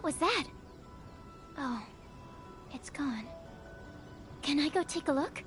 What was that? Oh, it's gone. Can I go take a look?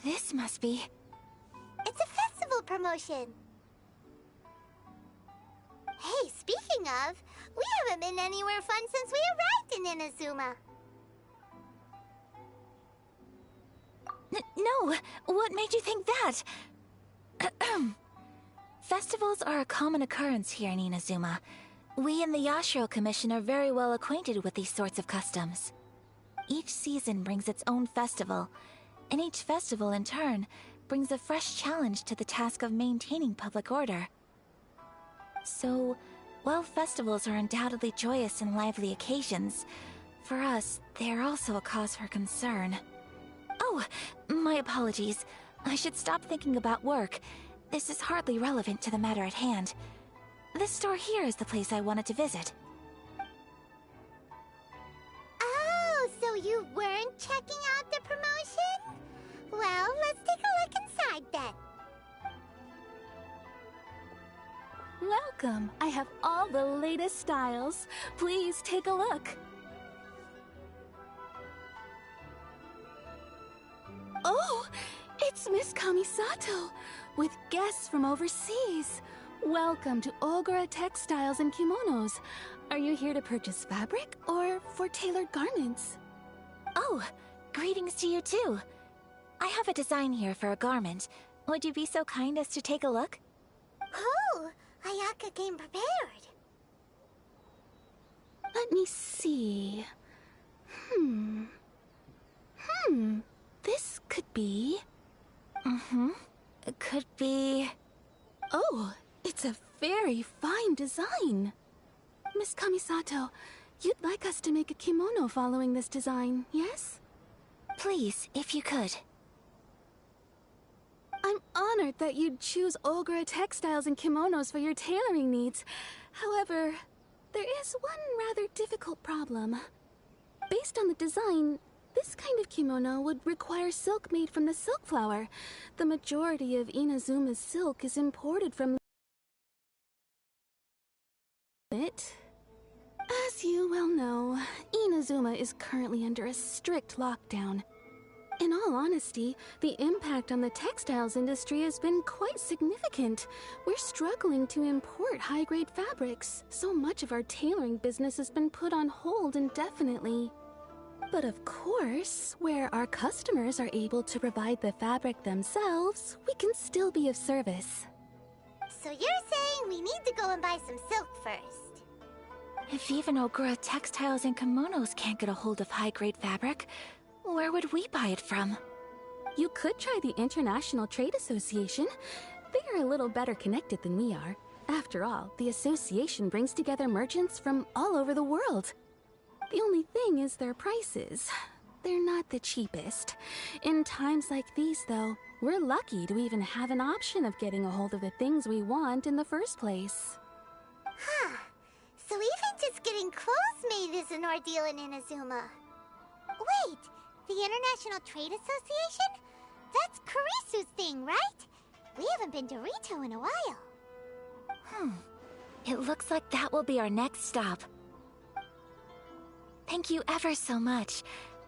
This must be... It's a festival promotion. Hey, speaking of, we haven't been anywhere fun since we arrived in Inazuma. No! What made you think that? Festivals are a common occurrence here in Inazuma. We in the Yashiro Commission are very well acquainted with these sorts of customs. Each season brings its own festival, and each festival, in turn, brings a fresh challenge to the task of maintaining public order. So, while festivals are undoubtedly joyous and lively occasions, for us, they are also a cause for concern. Oh, my apologies. I should stop thinking about work. This is hardly relevant to the matter at hand. This store here is the place I wanted to visit. Oh, so you weren't checking out the promotion? Well, let's take a look inside then. Welcome. I have all the latest styles. Please take a look. Oh, it's Miss Kamisato, with guests from overseas. Welcome to Ogura Textiles and Kimonos. Are you here to purchase fabric or for tailored garments? Oh, greetings to you too. I have a design here for a garment. Would you be so kind as to take a look? Oh, Ayaka came prepared. Let me see. This could be... It could be... Oh, it's a very fine design. Miss Kamisato, you'd like us to make a kimono following this design, yes? Please, if you could. I'm honored that you'd choose Ogura Textiles and Kimonos for your tailoring needs. However, there is one rather difficult problem. Based on the design, this kind of kimono would require silk made from the silk flower. The majority of Inazuma's silk is imported from it. As you well know, Inazuma is currently under a strict lockdown. In all honesty, the impact on the textiles industry has been quite significant. We're struggling to import high-grade fabrics. So much of our tailoring business has been put on hold indefinitely. But of course, where our customers are able to provide the fabric themselves, we can still be of service. So you're saying we need to go and buy some silk first? If even Ogura Textiles and Kimonos can't get a hold of high-grade fabric, where would we buy it from? You could try the International Trade Association. They are a little better connected than we are. After all, the association brings together merchants from all over the world. The only thing is their prices. They're not the cheapest. In times like these, though, we're lucky to even have an option of getting a hold of the things we want in the first place. Huh. So even just getting clothes made is an ordeal in Inazuma. Wait, the International Trade Association? That's Karisu's thing, right? We haven't been to Rito in a while. It looks like that will be our next stop. Thank you ever so much.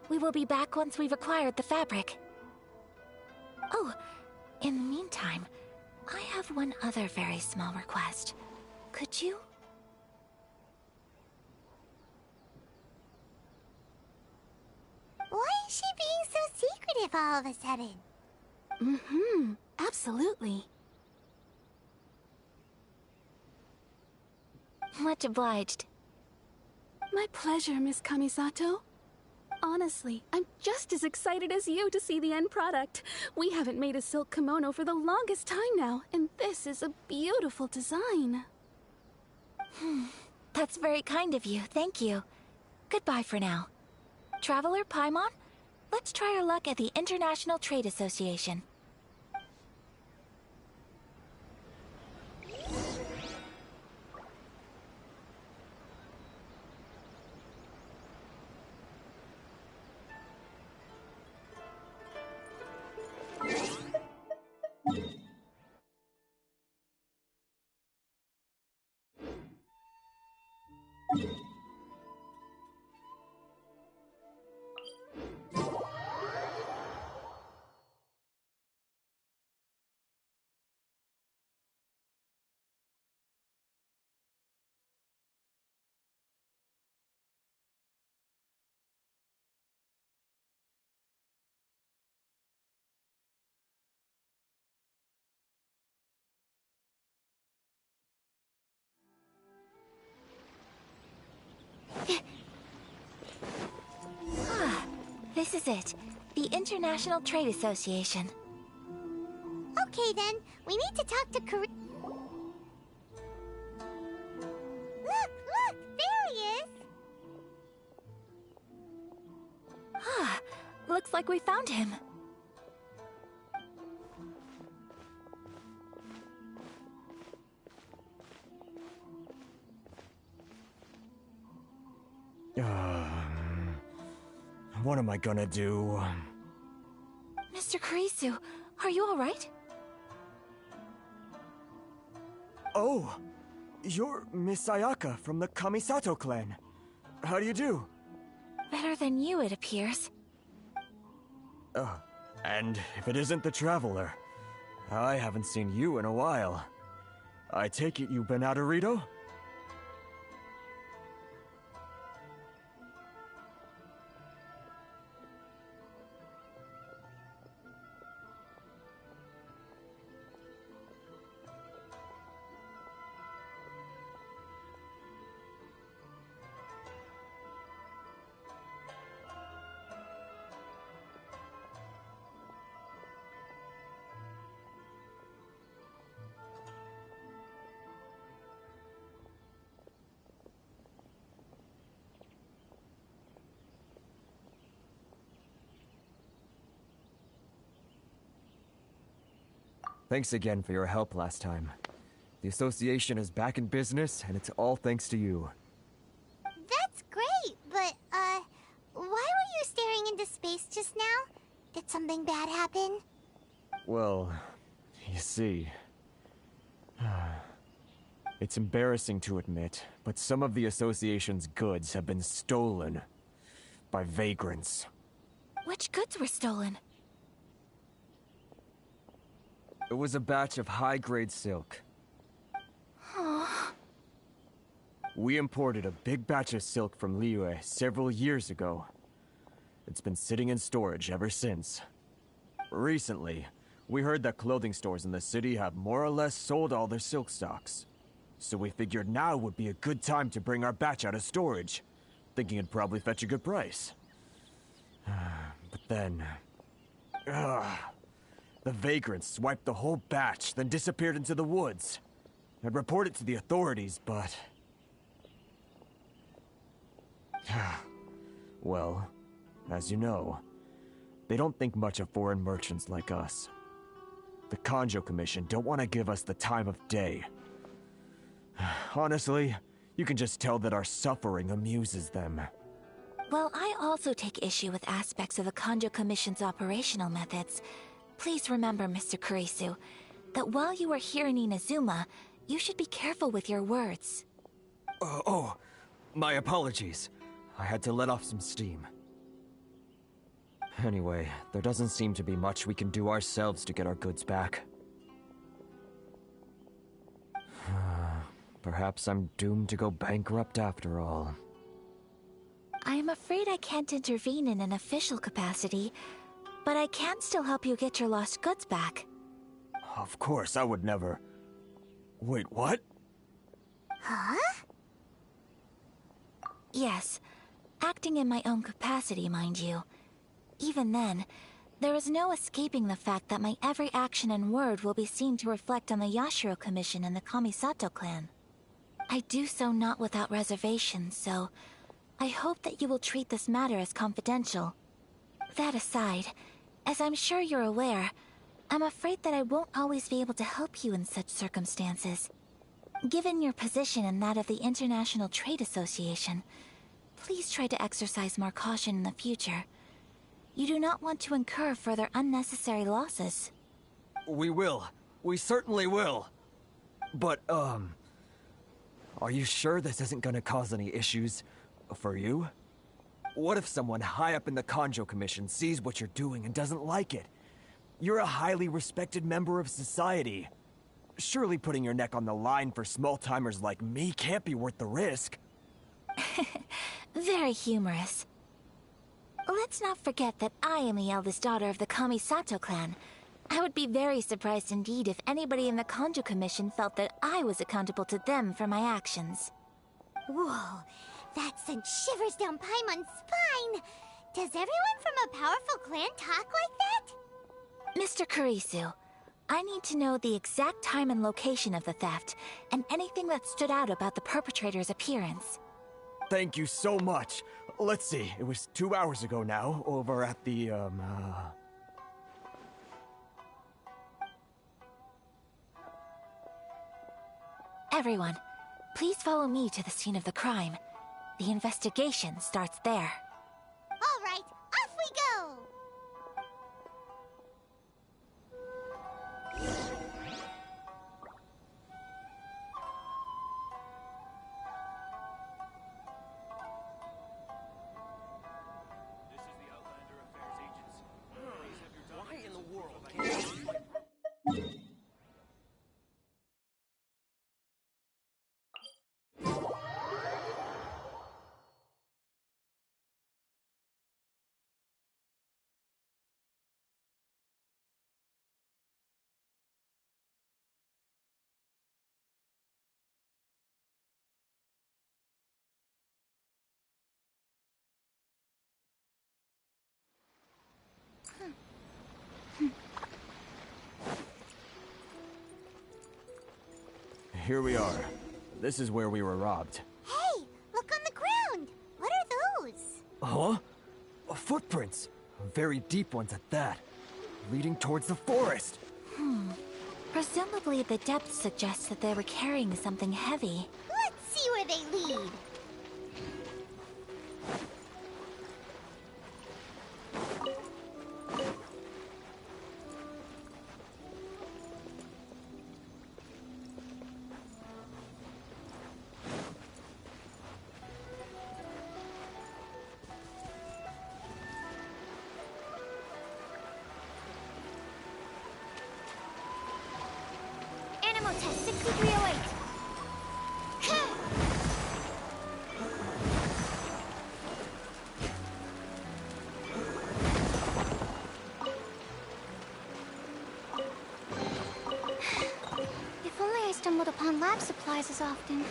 We will be back once we've acquired the fabric. Oh, in the meantime, I have one other very small request. Could you? Why is she being so secretive all of a sudden? Absolutely. Much obliged. My pleasure, Miss Kamisato. Honestly, I'm just as excited as you to see the end product. We haven't made a silk kimono for the longest time now, and this is a beautiful design. That's very kind of you, thank you. Goodbye for now. Traveler Paimon, let's try our luck at the International Trade Association. This is it. The International Trade Association. Okay then, we need to talk to Look! There he is! Looks like we found him. What am I gonna do? Mr. Kurisu, are you alright? Oh! You're Miss Ayaka from the Kamisato clan. How do you do? Better than you, it appears. And if it isn't the Traveler, I haven't seen you in a while. I take it you've been out of Rito? Thanks again for your help last time. The association is back in business, and it's all thanks to you. That's great, but, why were you staring into space just now? Did something bad happen? Well, you see... It's embarrassing to admit, but some of the association's goods have been stolen by vagrants. Which goods were stolen? It was a batch of high-grade silk. We imported a big batch of silk from Liyue several years ago. It's been sitting in storage ever since. Recently, we heard that clothing stores in the city have more or less sold all their silk stocks. So we figured now would be a good time to bring our batch out of storage, thinking it'd probably fetch a good price. But then... the vagrants swiped the whole batch, then disappeared into the woods. I'd report it to the authorities, but... Well, as you know, they don't think much of foreign merchants like us. The Kanjo Commission don't want to give us the time of day. Honestly, you can just tell that our suffering amuses them. Well, I also take issue with aspects of the Kanjo Commission's operational methods. Please remember, Mr. Kurisu, that while you are here in Inazuma, you should be careful with your words. My apologies. I had to let off some steam. Anyway, there doesn't seem to be much we can do ourselves to get our goods back. Perhaps I'm doomed to go bankrupt after all. I am afraid I can't intervene in an official capacity, but I can still help you get your lost goods back. Of course, I would never... Wait, what? Huh? Yes, acting in my own capacity, mind you. Even then, there is no escaping the fact that my every action and word will be seen to reflect on the Yashiro Commission and the Kamisato clan. I do so not without reservations, so I hope that you will treat this matter as confidential. That aside, as I'm sure you're aware, I'm afraid that I won't always be able to help you in such circumstances. Given your position and that of the International Trade Association, please try to exercise more caution in the future. You do not want to incur further unnecessary losses. We will. We certainly will. But, are you sure this isn't gonna cause any issues for you? What if someone high up in the Kanjo Commission sees what you're doing and doesn't like it? You're a highly respected member of society. Surely putting your neck on the line for small-timers like me can't be worth the risk. Very humorous. Let's not forget that I am the eldest daughter of the Kamisato clan. I would be very surprised indeed if anybody in the Kanjo Commission felt that I was accountable to them for my actions. Whoa, that sent shivers down Paimon's spine! Does everyone from a powerful clan talk like that? Mr. Kurisu, I need to know the exact time and location of the theft, and anything that stood out about the perpetrator's appearance. Thank you so much. Let's see, it was 2 hours ago now, over at the, Everyone, please follow me to the scene of the crime. The investigation starts there. All right, off we go! Here we are. This is where we were robbed. Hey, look on the ground! What are those? Huh? Footprints. Very deep ones at that. Leading towards the forest. Presumably the depth suggests that they were carrying something heavy. Let's see where they lead. Animal test 6308. If only I stumbled upon lab supplies as often.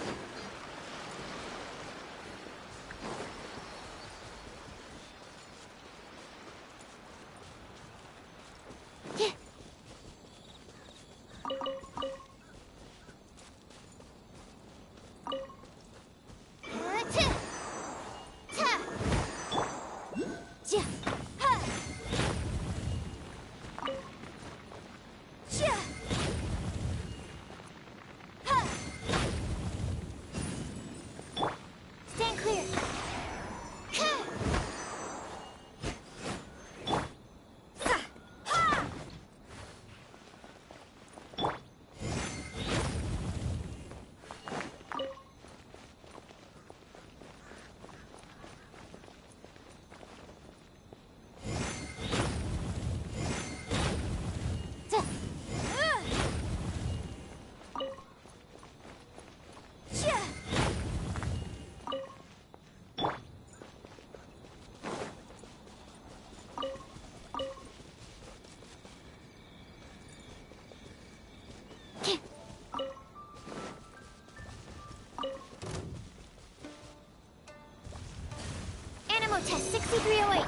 Turbo test 6308.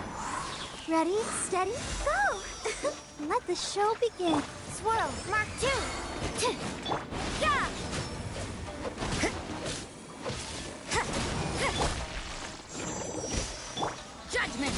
Ready, steady, go! Let the show begin. Swirl, Mark 2. Yeah! Judgment!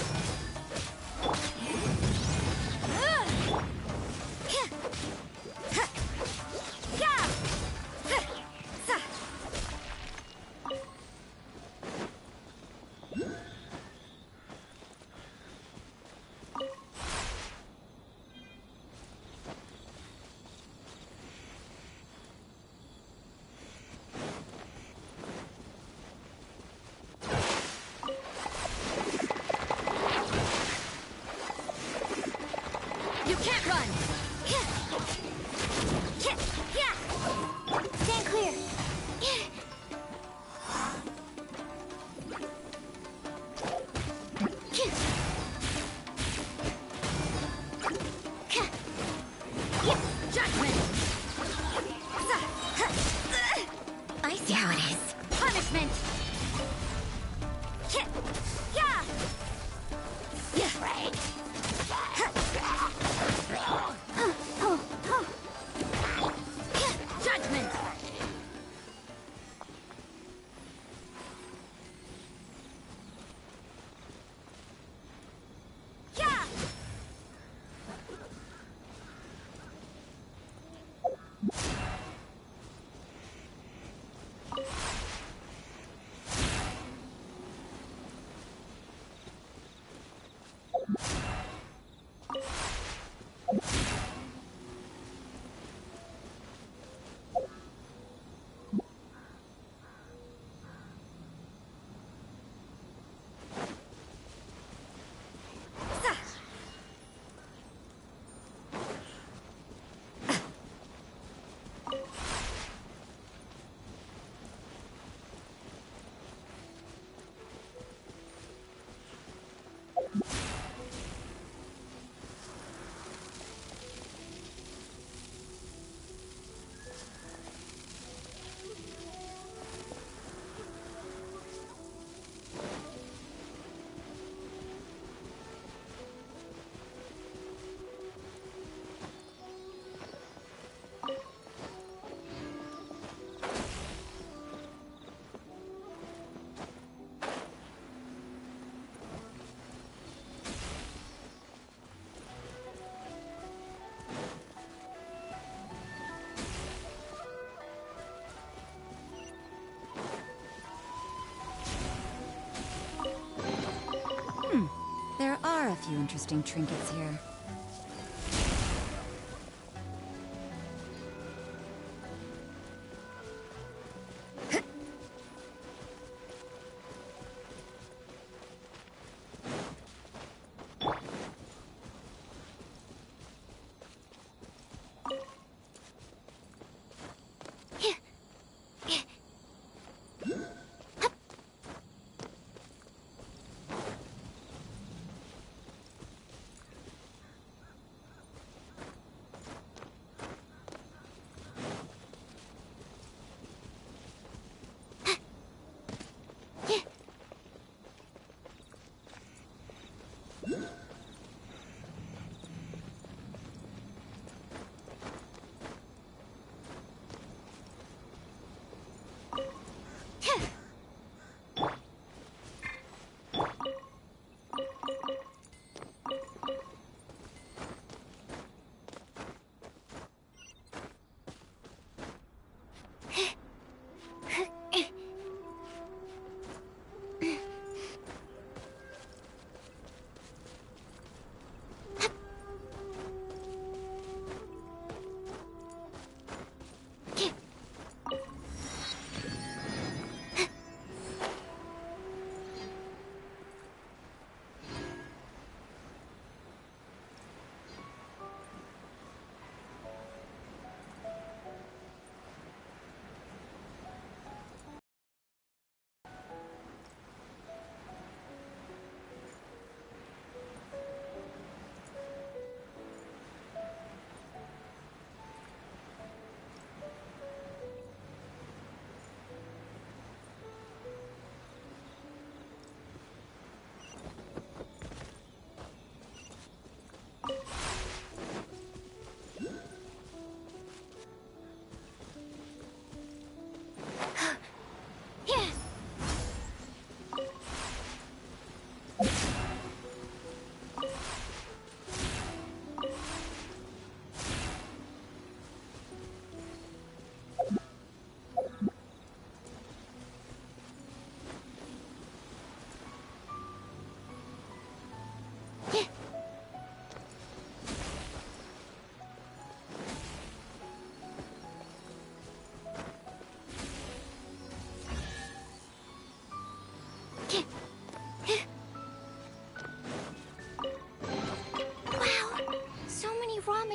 You can't run! Stand clear! Judgment! I see how it is. Punishment! Right. Judgment! Yeah! There are a few interesting trinkets here.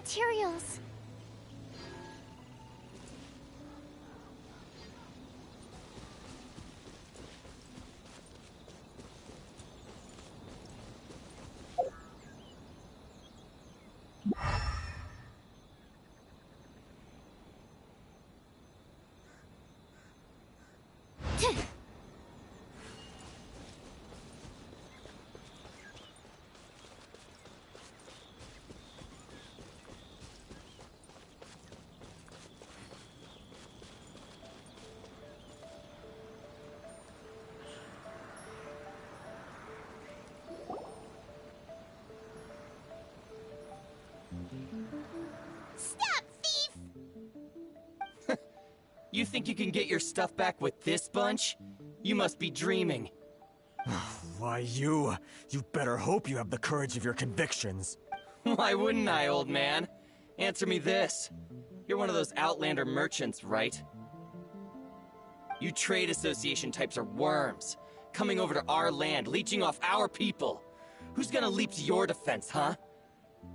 materials. Stop, thief! You think you can get your stuff back with this bunch? You must be dreaming. Why, you better hope you have the courage of your convictions. Why wouldn't I, old man? Answer me this. You're one of those Outlander merchants, right? You trade association types are worms, coming over to our land, leeching off our people. Who's gonna leap to your defense, huh?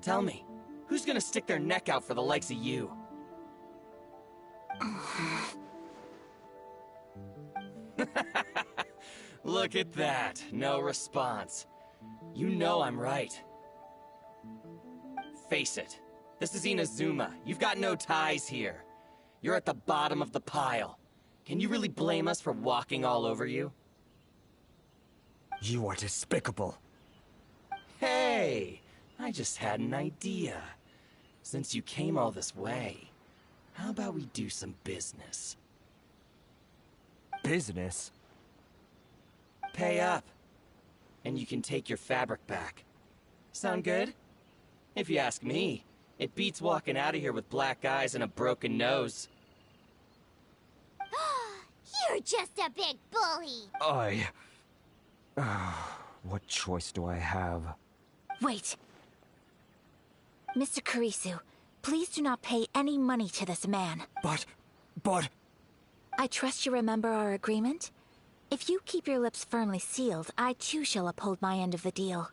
Tell me, who's gonna stick their neck out for the likes of you? Look at that, no response. You know I'm right. Face it, this is Inazuma. You've got no ties here. You're at the bottom of the pile. Can you really blame us for walking all over you? You are despicable. Hey, I just had an idea. Since you came all this way, how about we do some business? Business? Pay up, and you can take your fabric back. Sound good? If you ask me, it beats walking out of here with black eyes and a broken nose. You're just a big bully! What choice do I have? Wait. Mr. Kurisu, please do not pay any money to this man. But... I trust you remember our agreement? If you keep your lips firmly sealed, I too shall uphold my end of the deal.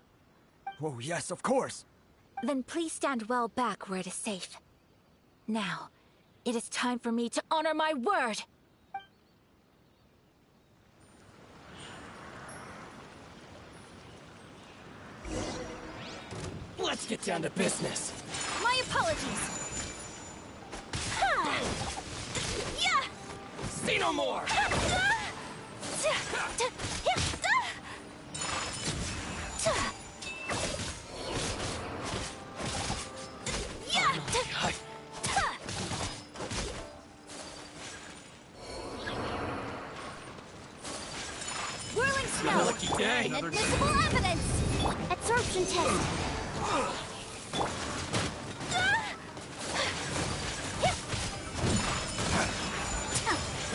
Oh, yes, of course! Then please stand well back where it is safe. Now, it is time for me to honor my word! Let's get down to business. My apologies! Ha! Yeah! Say no more! Whirling snow! Lucky day! Inadmissible evidence! Absorption test!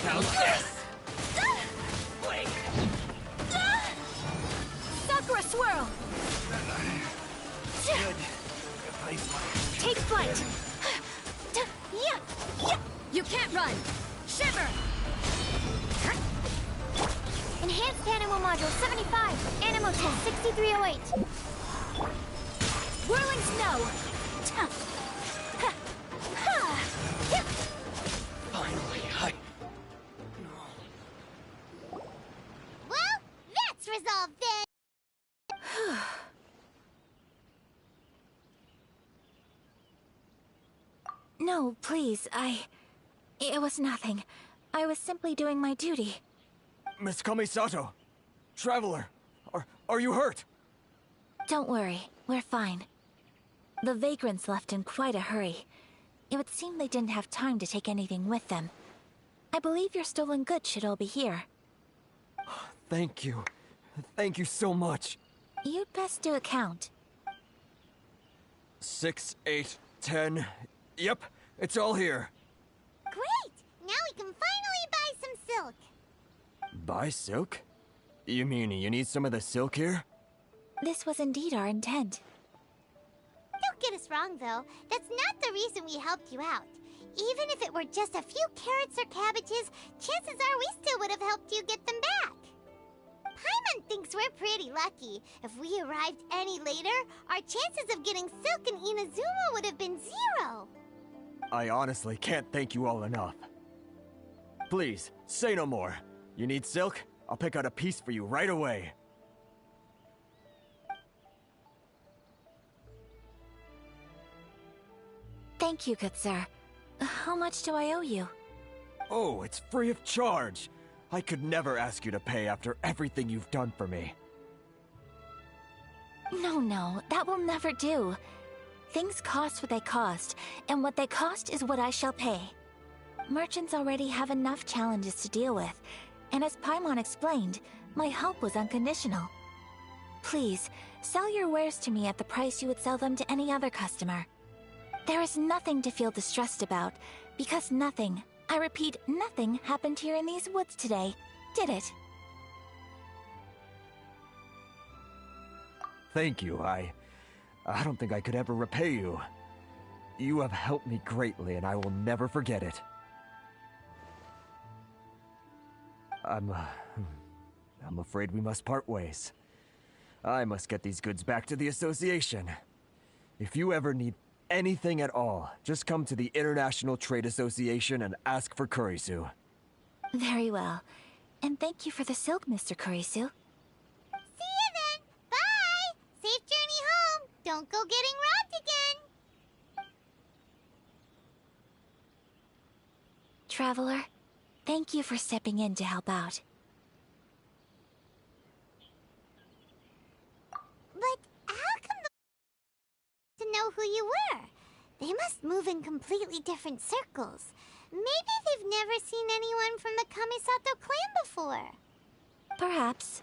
How's this? Wait. Sakura swirl! Take flight! You can't run! Shiver! Enhanced Animo Module 75, Animo Test 6308. Whirling snow! Finally, Well, that's resolved then! No, please, It was nothing. I was simply doing my duty. Miss Kamisato! Traveler! Are you hurt? Don't worry, we're fine. The vagrants left in quite a hurry. It would seem they didn't have time to take anything with them. I believe your stolen goods should all be here. Thank you. Thank you so much. You'd best do a count. 6, 8, 10... Yep, it's all here. Great! Now we can finally buy some silk. Buy silk? You mean you need some of the silk here? This was indeed our intent. Don't get us wrong, though. That's not the reason we helped you out. Even if it were just a few carrots or cabbages, chances are we still would have helped you get them back. Paimon thinks we're pretty lucky. If we arrived any later, our chances of getting silk in Inazuma would have been 0. I honestly can't thank you all enough. Please, say no more. You need silk? I'll pick out a piece for you right away. Thank you, good sir. How much do I owe you? Oh, it's free of charge. I could never ask you to pay after everything you've done for me. No, that will never do. Things cost what they cost, and what they cost is what I shall pay. Merchants already have enough challenges to deal with, and as Paimon explained, my help was unconditional. Please, sell your wares to me at the price you would sell them to any other customer. There is nothing to feel distressed about, because nothing, I repeat, nothing happened here in these woods today, did it? Thank you. I don't think I could ever repay you. You have helped me greatly, and I will never forget it. I'm afraid we must part ways. I must get these goods back to the association. If you ever need anything at all, just come to the International Trade Association and ask for Kurisu. Very well. And thank you for the silk, Mr. Kurisu. See you then! Bye! Safe journey home! Don't go getting robbed again! Traveler, thank you for stepping in to help out. But how come the to know who you were? They must move in completely different circles. Maybe they've never seen anyone from the Kamisato clan before. Perhaps.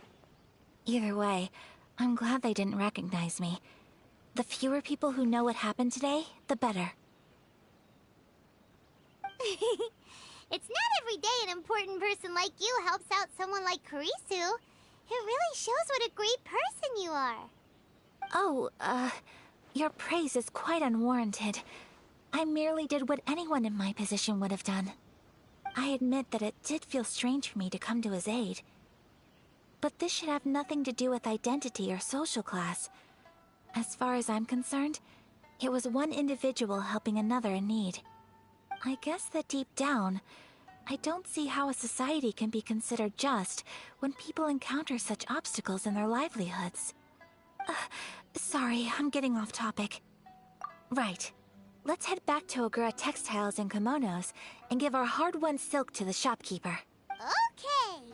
Either way, I'm glad they didn't recognize me. The fewer people who know what happened today, the better. It's not every day an important person like you helps out someone like Kurisu. It really shows what a great person you are. Oh, your praise is quite unwarranted. I merely did what anyone in my position would have done. I admit that it did feel strange for me to come to his aid. But this should have nothing to do with identity or social class. As far as I'm concerned, it was one individual helping another in need. I guess that deep down, I don't see how a society can be considered just when people encounter such obstacles in their livelihoods. Sorry, I'm getting off topic. Right. Let's head back to Ogura Textiles and Kimonos and give our hard-won silk to the shopkeeper. Okay.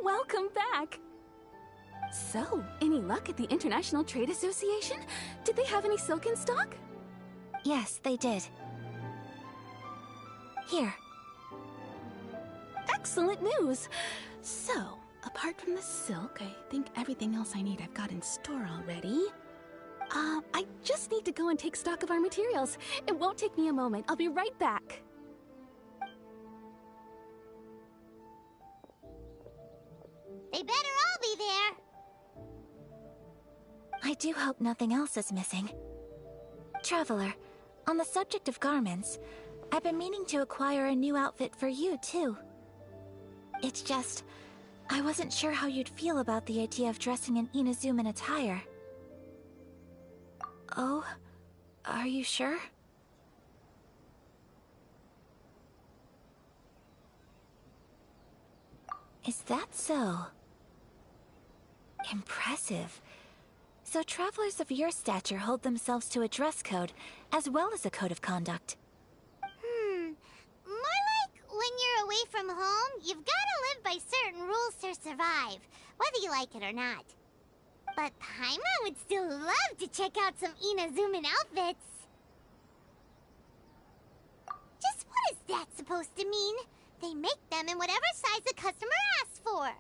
Welcome back! So, any luck at the International Trade Association? Did they have any silk in stock? Yes, they did. Here. Excellent news! So, apart from the silk, I think everything else I need I've got in store already. I just need to go and take stock of our materials. It won't take me a moment. I'll be right back. They better all be there. I do hope nothing else is missing. Traveler, on the subject of garments, I've been meaning to acquire a new outfit for you, too. It's just, I wasn't sure how you'd feel about the idea of dressing in Inazuman attire. Oh, are you sure? Is that so? Impressive. So travelers of your stature hold themselves to a dress code, as well as a code of conduct. More like when you're away from home, you've gotta live by certain rules to survive, whether you like it or not. But Paimon would still love to check out some Inazuman outfits. Just what is that supposed to mean? They make them in whatever size the customer asks for.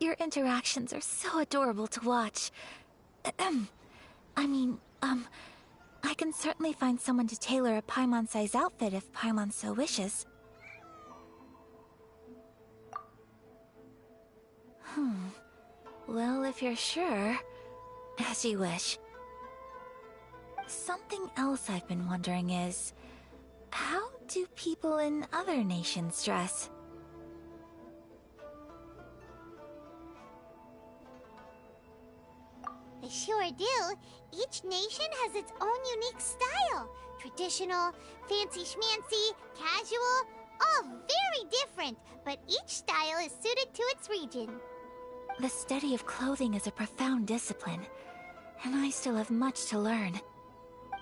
Your interactions are so adorable to watch. I can certainly find someone to tailor a Paimon-size outfit if Paimon so wishes. Well, if you're sure, as you wish. Something else I've been wondering is, how do people in other nations dress? They sure do. Each nation has its own unique style. Traditional, fancy schmancy, casual, all very different, but each style is suited to its region. The study of clothing is a profound discipline, and I still have much to learn.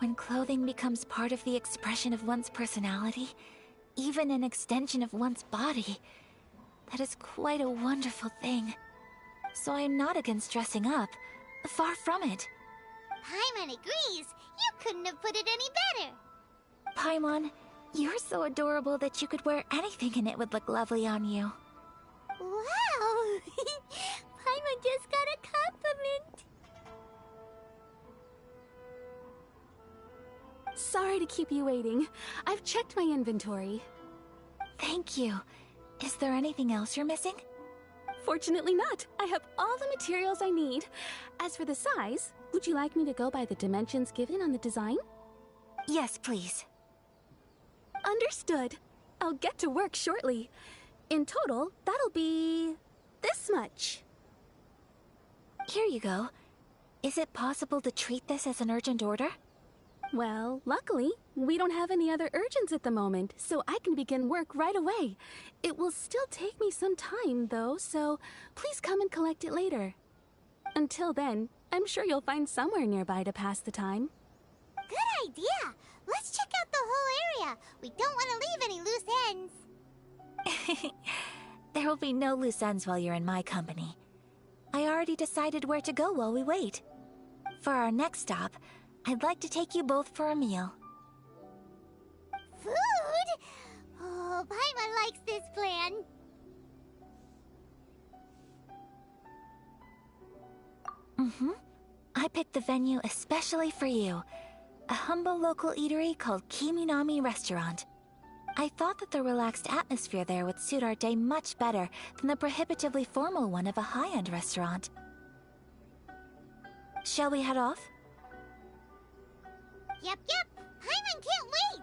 When clothing becomes part of the expression of one's personality, even an extension of one's body, that is quite a wonderful thing. So I'm not against dressing up. Far from it. Paimon agrees. You couldn't have put it any better. Paimon, you're so adorable that you could wear anything and it would look lovely on you. Wow! Paimon just got a compliment. Sorry to keep you waiting. I've checked my inventory. Thank you. Is there anything else you're missing? Fortunately not. I have all the materials I need. As for the size, would you like me to go by the dimensions given on the design? Yes, please. Understood. I'll get to work shortly. In total, that'll be this much. Here you go. Is it possible to treat this as an urgent order? Well, luckily, we don't have any other urgents at the moment, so I can begin work right away. It will still take me some time, though, so please come and collect it later. Until then, I'm sure you'll find somewhere nearby to pass the time. Good idea. Let's check out the whole area. We don't want to leave any loose ends. There will be no loose ends while you're in my company. I already decided where to go while we wait. For our next stop, I'd like to take you both for a meal. Food? Oh, Paimon likes this plan. I picked the venue especially for you. A humble local eatery called Kiminami Restaurant. I thought that the relaxed atmosphere there would suit our day much better than the prohibitively formal one of a high-end restaurant. Shall we head off? Yep. Paimon can't wait.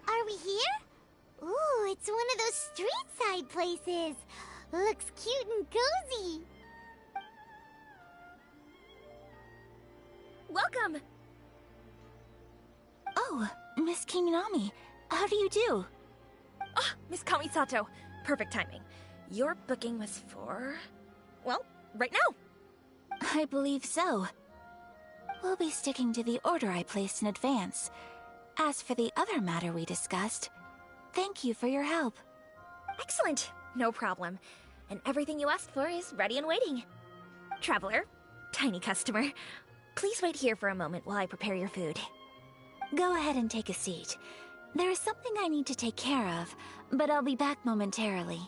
Are we here? Ooh, it's one of those street-side places. Looks cute and cozy. Welcome! Oh, Miss Kiminami, how do you do? Ah, Miss Kamisato. Perfect timing. Your booking was for... well, right now. I believe so. We'll be sticking to the order I placed in advance. As for the other matter we discussed, thank you for your help. Excellent. No problem. And everything you asked for is ready and waiting. Traveler, tiny customer, please wait here for a moment while I prepare your food. Go ahead and take a seat. There is something I need to take care of, but I'll be back momentarily.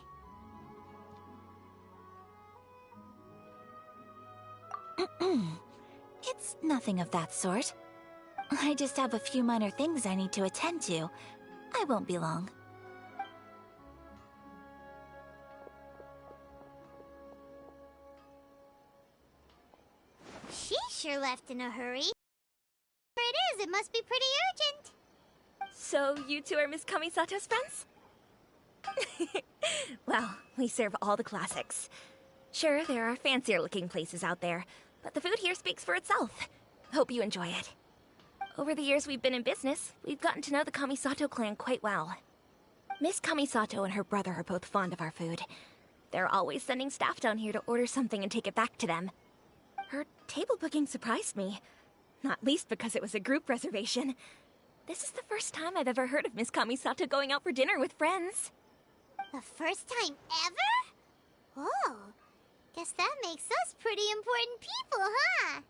It's nothing of that sort. I just have a few minor things I need to attend to. I won't be long. She sure left in a hurry. Where it is, it must be pretty urgent. So, you two are Miss Kamisato's friends? Well, we serve all the classics. Sure, there are fancier-looking places out there, but the food here speaks for itself. Hope you enjoy it. Over the years we've been in business, we've gotten to know the Kamisato clan quite well. Miss Kamisato and her brother are both fond of our food. They're always sending staff down here to order something and take it back to them. Her table booking surprised me, not least because it was a group reservation. This is the first time I've ever heard of Miss Kamisato going out for dinner with friends. The first time ever? Oh, guess that makes us pretty important people, huh?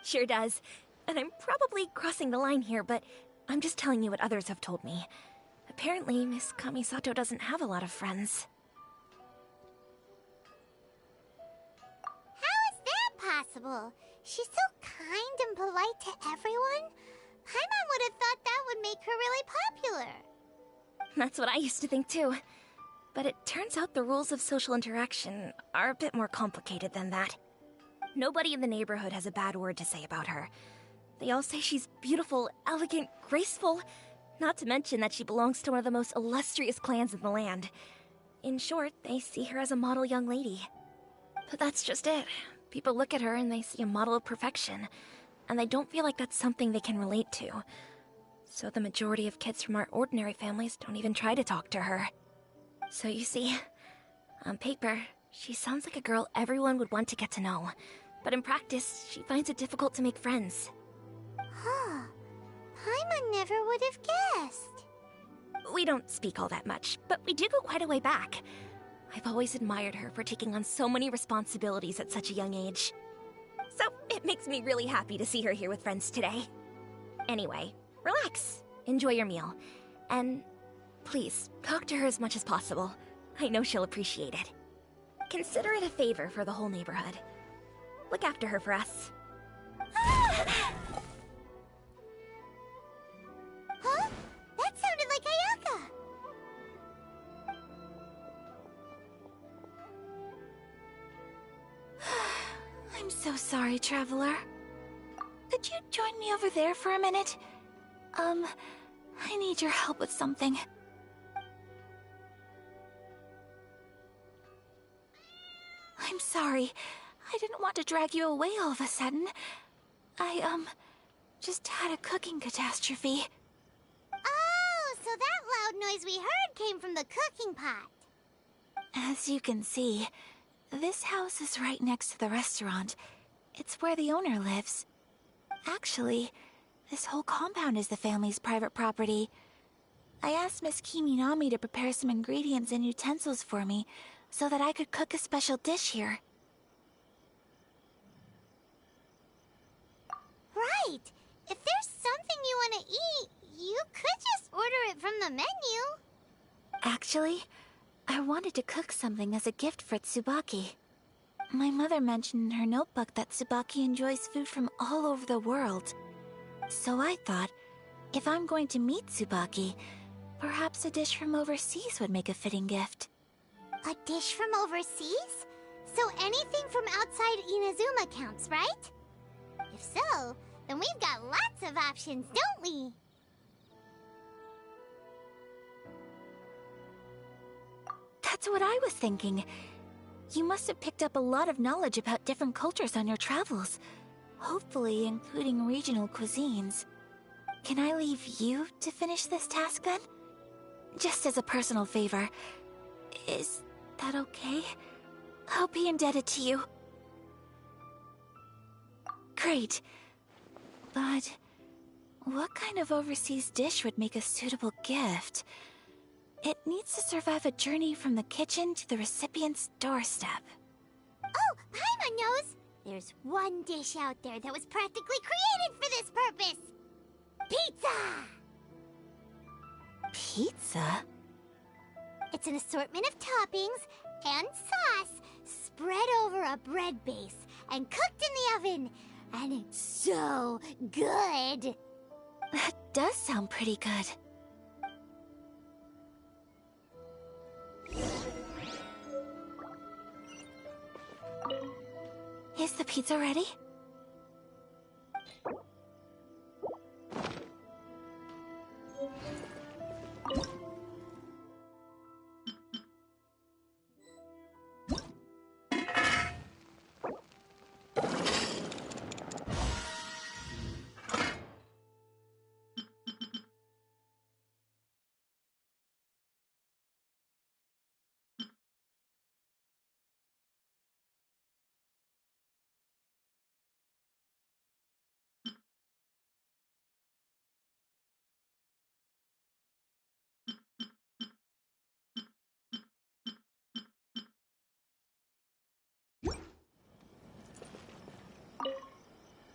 Sure does. And I'm probably crossing the line here, but I'm just telling you what others have told me. Apparently, Miss Kamisato doesn't have a lot of friends. How is that possible? She's so kind and polite to everyone. Paimon would have thought that would make her really popular. That's what I used to think too. But it turns out the rules of social interaction are a bit more complicated than that. Nobody in the neighborhood has a bad word to say about her. They all say she's beautiful, elegant, graceful, not to mention that she belongs to one of the most illustrious clans in the land. In short, they see her as a model young lady. But that's just it. People look at her and they see a model of perfection, and they don't feel like that's something they can relate to. So the majority of kids from our ordinary families don't even try to talk to her. So you see, on paper, she sounds like a girl everyone would want to get to know. But in practice, she finds it difficult to make friends. Huh. Paimon never would have guessed. We don't speak all that much, but we do go quite a way back. I've always admired her for taking on so many responsibilities at such a young age. So it makes me really happy to see her here with friends today. Anyway, relax, enjoy your meal, and please, talk to her as much as possible. I know she'll appreciate it. Consider it a favor for the whole neighborhood. Look after her for us. Huh? That sounded like Ayaka! I'm so sorry, Traveler. Could you join me over there for a minute? I need your help with something. I'm sorry. I didn't want to drag you away all of a sudden. I, just had a cooking catastrophe. Oh, so that loud noise we heard came from the cooking pot. As you can see, this house is right next to the restaurant. It's where the owner lives. Actually, this whole compound is the family's private property. I asked Miss Kiminami to prepare some ingredients and utensils for me, so that I could cook a special dish here. Right. If there's something you want to eat, you could just order it from the menu. Actually, I wanted to cook something as a gift for Tsubaki. My mother mentioned in her notebook that Tsubaki enjoys food from all over the world. So I thought, if I'm going to meet Tsubaki, perhaps a dish from overseas would make a fitting gift. A dish from overseas? So anything from outside Inazuma counts, right? If so, then we've got lots of options, don't we? That's what I was thinking. You must have picked up a lot of knowledge about different cultures on your travels. Hopefully including regional cuisines. Can I leave you to finish this task then? Just as a personal favor. Is that okay? I'll be indebted to you. Great. But what kind of overseas dish would make a suitable gift? It needs to survive a journey from the kitchen to the recipient's doorstep. Oh, Paimon knows! There's one dish out there that was practically created for this purpose! Pizza! Pizza? It's an assortment of toppings and sauce spread over a bread base and cooked in the oven. And it's so good! That does sound pretty good. Is the pizza ready?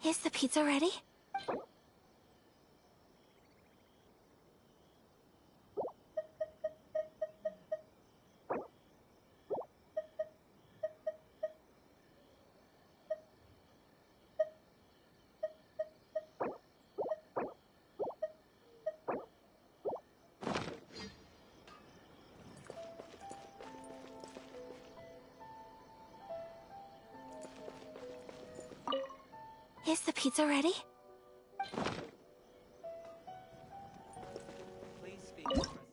Is the pizza ready? Is the pizza ready? Please speak to President.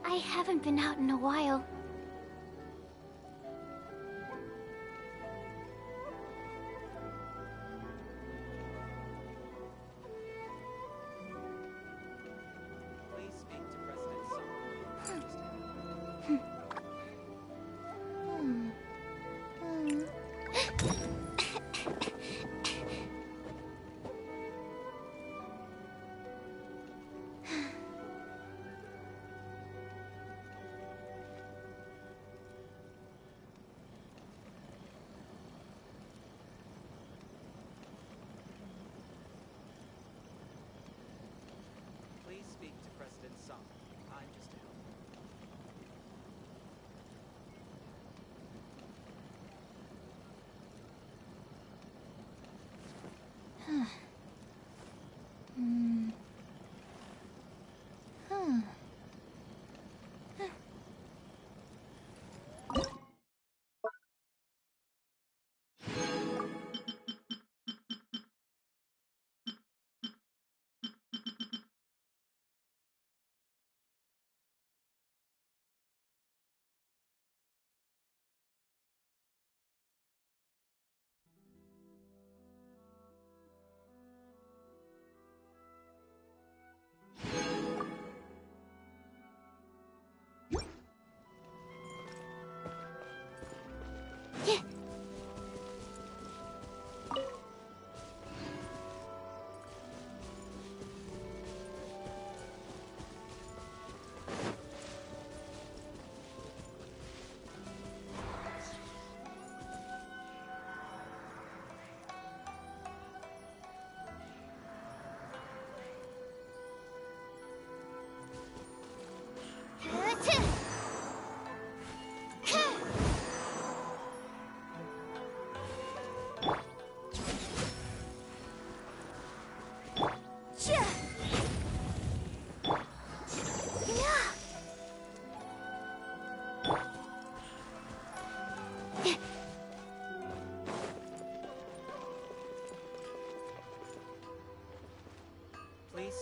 I haven't been out in a while. Please speak to President Song. Please speak to President Song. I'm just a helper.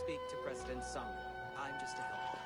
speak to President Sung. I'm just a helper.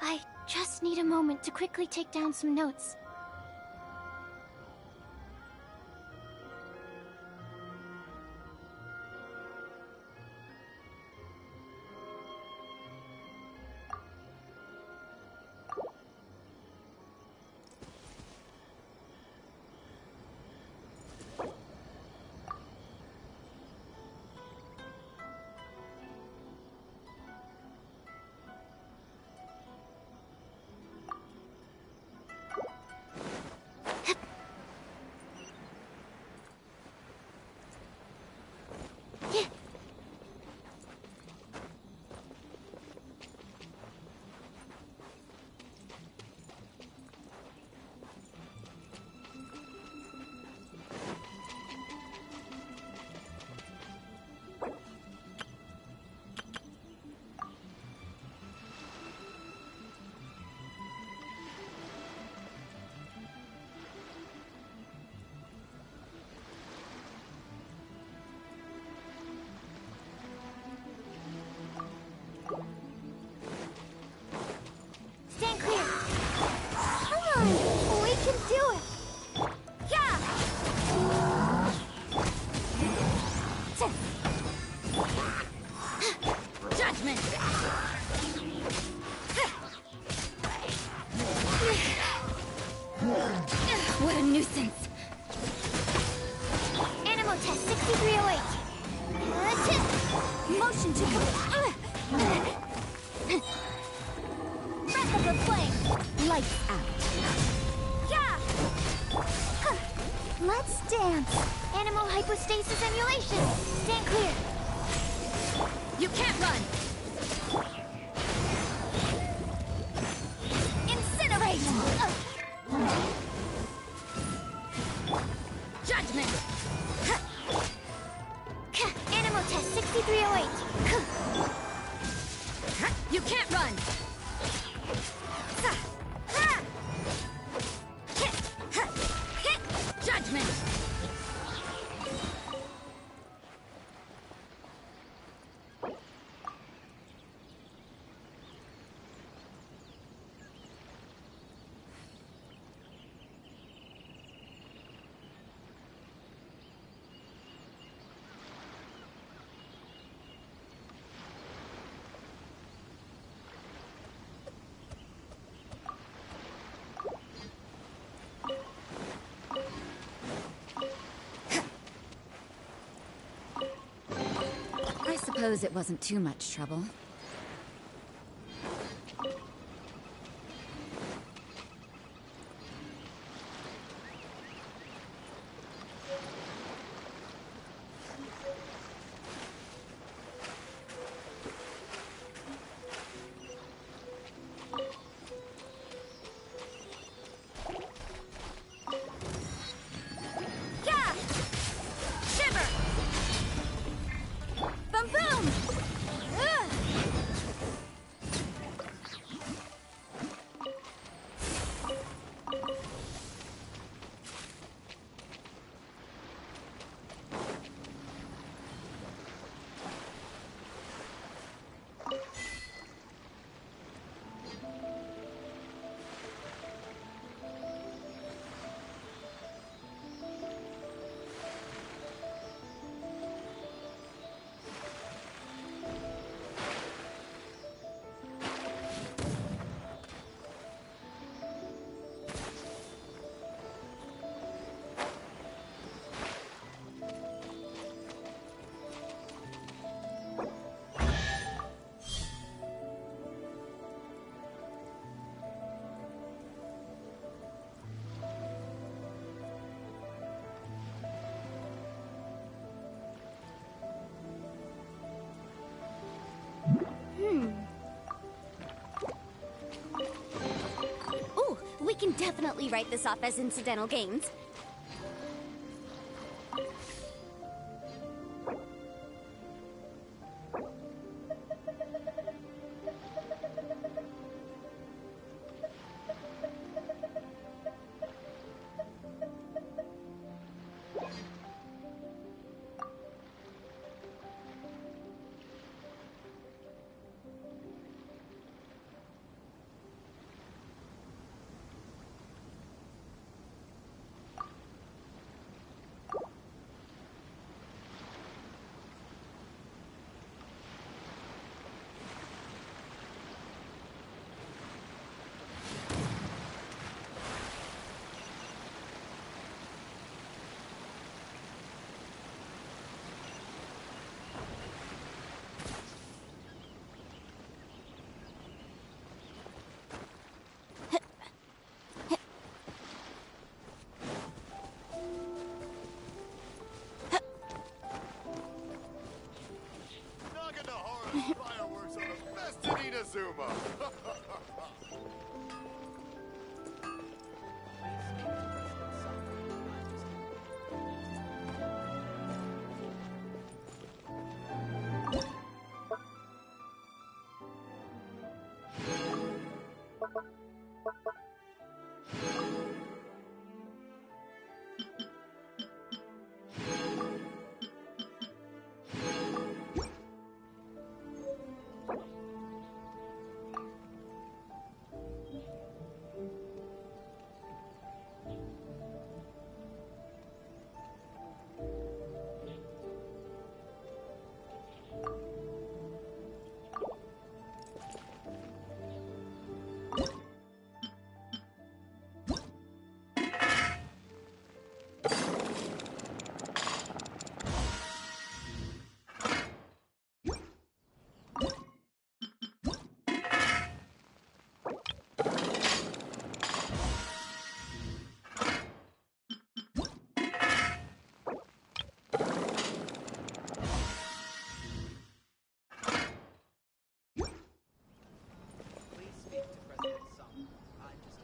I just need a moment to quickly take down some notes. Stand clear! Come on! We can do it! Yeah! Judgment! What a nuisance! Animal test 6308. Motion to Breath of the flame! Lights out. Yeah! Let's dance! Animal hypostasis emulation! Stand clear! You can't run! Incinerate! Judgment! Animal test 6308. You can't run! Judgment! I suppose it wasn't too much trouble. 「definitely write this off as incidental gains. Fireworks on the best in Inazuma!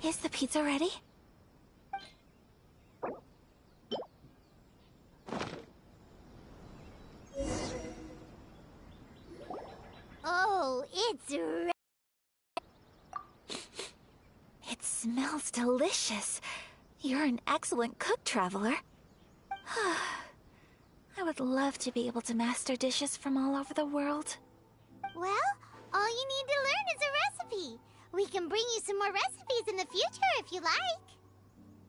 Is the pizza ready? Oh, it's It smells delicious. You're an excellent cook, Traveler. I would love to be able to master dishes from all over the world. Well, all you need to learn is a recipe. We can bring you some more recipes in the future if you like.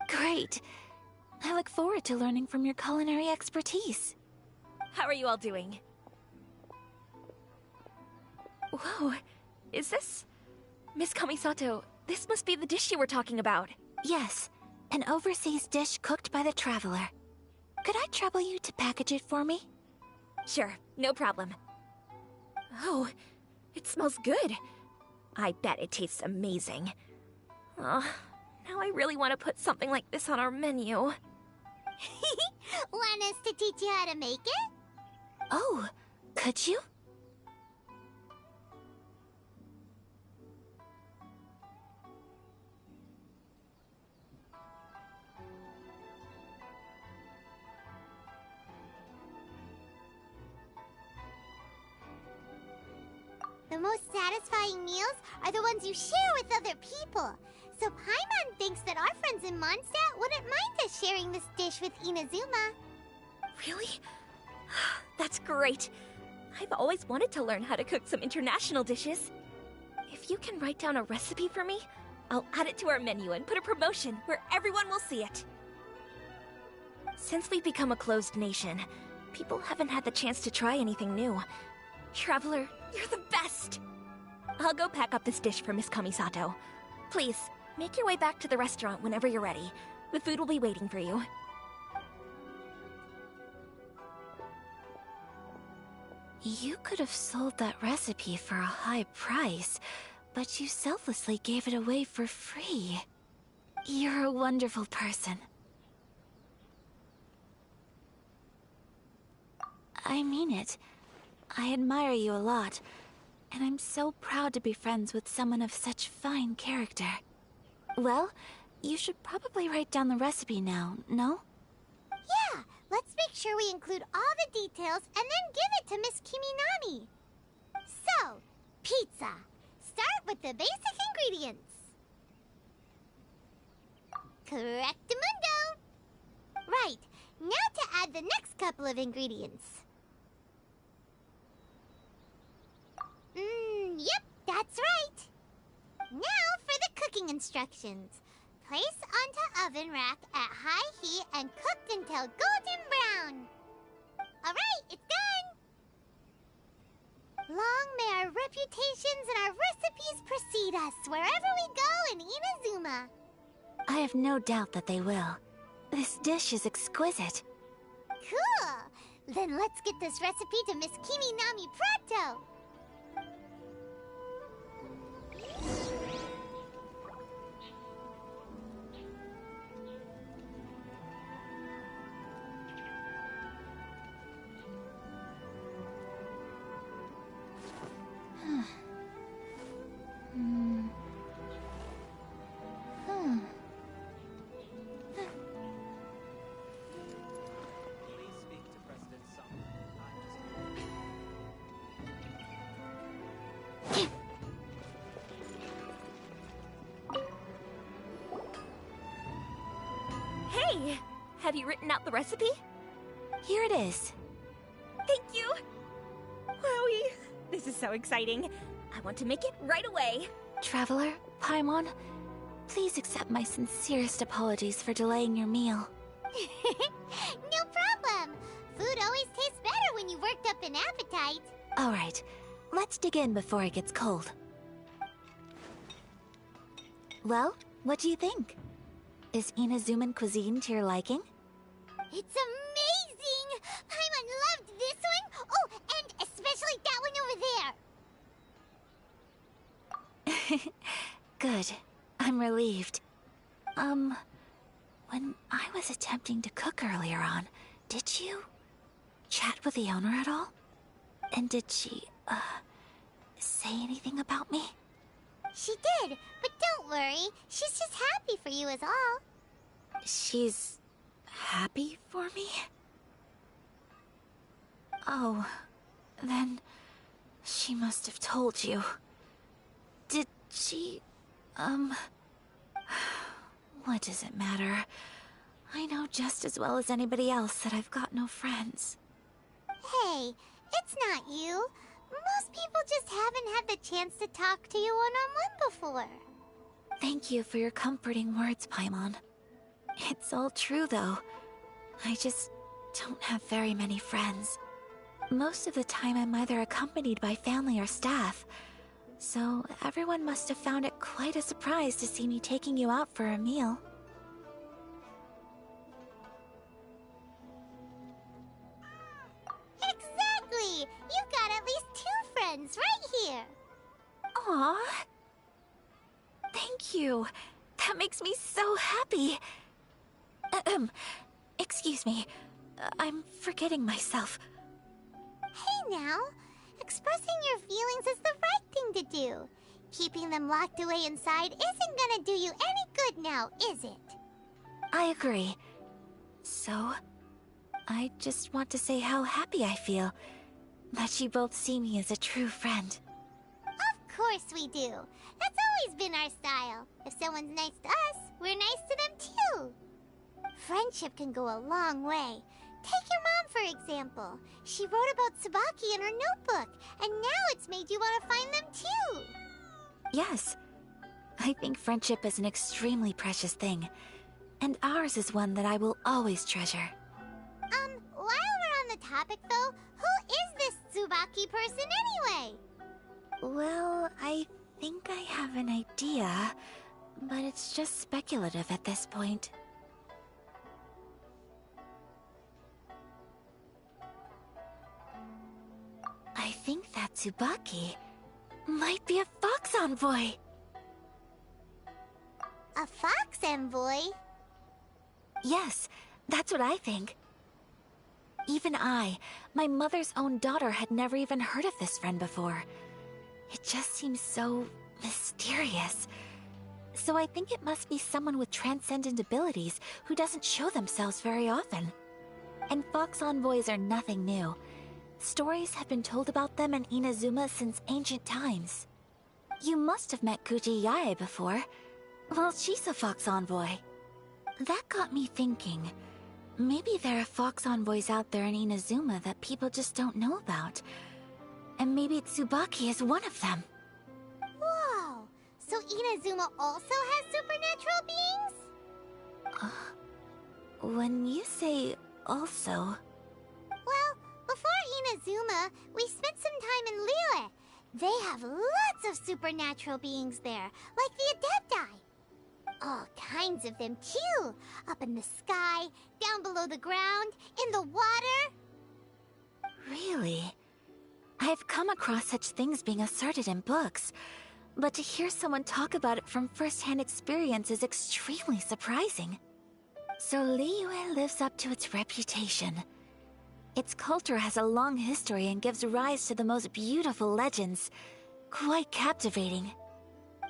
Great. I look forward to learning from your culinary expertise. How are you all doing? Whoa, is this... Miss Kamisato, this must be the dish you were talking about. Yes, an overseas dish cooked by the Traveler. Could I trouble you to package it for me? Sure, no problem. Oh, it smells good. I bet it tastes amazing. Oh, now I really want to put something like this on our menu. Want us to teach you how to make it? Oh, could you? The most satisfying meals are the ones you share with other people. So Paimon thinks that our friends in Mondstadt wouldn't mind us sharing this dish with Inazuma. Really? That's great. I've always wanted to learn how to cook some international dishes. If you can write down a recipe for me, I'll add it to our menu and put a promotion where everyone will see it. Since we've become a closed nation, people haven't had the chance to try anything new. Traveler, you're the best! I'll go pack up this dish for Miss Kamisato. Please, make your way back to the restaurant whenever you're ready. The food will be waiting for you. You could have sold that recipe for a high price, but you selflessly gave it away for free. You're a wonderful person. I mean it. I admire you a lot, and I'm so proud to be friends with someone of such fine character. Well, You should probably write down the recipe now, no? Yeah, let's make sure we include all the details and then give it to Miss Kiminami. So, pizza. Start with the basic ingredients. Correctamundo! Right, now to add the next couple of ingredients. Yep, that's right. Now for the cooking instructions. Place onto oven rack at high heat and cooked until golden brown. Alright, it's done! Long may our reputations and our recipes precede us wherever we go in Inazuma. I have no doubt that they will. This dish is exquisite. Cool! Then let's get this recipe to Miss Kiminami pronto! Please speak to President Summer. I'm just... Hey! Have you written out the recipe? Here it is. Thank you! Wowie! This is so exciting. I want to make it right away. Traveler, Paimon, please accept my sincerest apologies for delaying your meal. No problem! Food always tastes better when you've worked up an appetite. Alright, let's dig in before it gets cold. Well, what do you think? Is Inazuman cuisine to your liking? It's amazing! Paimon loved this one! Oh, and especially that one over there! Good. I'm relieved. When I was attempting to cook earlier on, did you chat with the owner at all? And did she, say anything about me? She did, but don't worry. She's just happy for you is all. She's happy for me? Oh, then she must have told you. Did she, what does it matter? I know just as well as anybody else that I've got no friends. Hey, it's not you. Most people just haven't had the chance to talk to you one-on-one before. Thank you for your comforting words, Paimon. It's all true, though. I just don't have very many friends. Most of the time I'm either accompanied by family or staff, so everyone must have found it quite a surprise to see me taking you out for a meal. Exactly! You've got at least 2 friends right here. Aw! Thank you. That makes me so happy. Excuse me. I'm forgetting myself. Hey now, expressing your feelings is the right thing to do. Keeping them locked away inside isn't gonna do you any good now, is it? I agree. So, I just want to say how happy I feel that you both see me as a true friend. Of course we do. That's always been our style. If someone's nice to us, we're nice to them too. Friendship can go a long way. Take your mom, for example. She wrote about Tsubaki in her notebook, and now it's made you want to find them too. Yes. I think friendship is an extremely precious thing, and ours is one that I will always treasure. While we're on the topic though, who is this Tsubaki person anyway? Well, I think I have an idea, but it's just speculative at this point. I think that Tsubaki might be a fox envoy. A fox envoy? Yes, that's what I think. Even I, my mother's own daughter, had never even heard of this friend before. It just seems so mysterious. So I think it must be someone with transcendent abilities who doesn't show themselves very often. And Fox Envoys are nothing new. Stories have been told about them in Inazuma since ancient times. You must have met Kuji Yae before. Well, she's a Fox Envoy. That got me thinking. Maybe there are Fox Envoys out there in Inazuma that people just don't know about. And maybe Tsubaki is one of them. Whoa! So Inazuma also has supernatural beings? When you say also... Well, before Inazuma, we spent some time in Liyue. They have lots of supernatural beings there, like the Adepti. All kinds of them, too. Up in the sky, down below the ground, in the water. Really? I've come across such things being asserted in books, but to hear someone talk about it from first-hand experience is extremely surprising. So Liyue lives up to its reputation. Its culture has a long history and gives rise to the most beautiful legends. Quite captivating.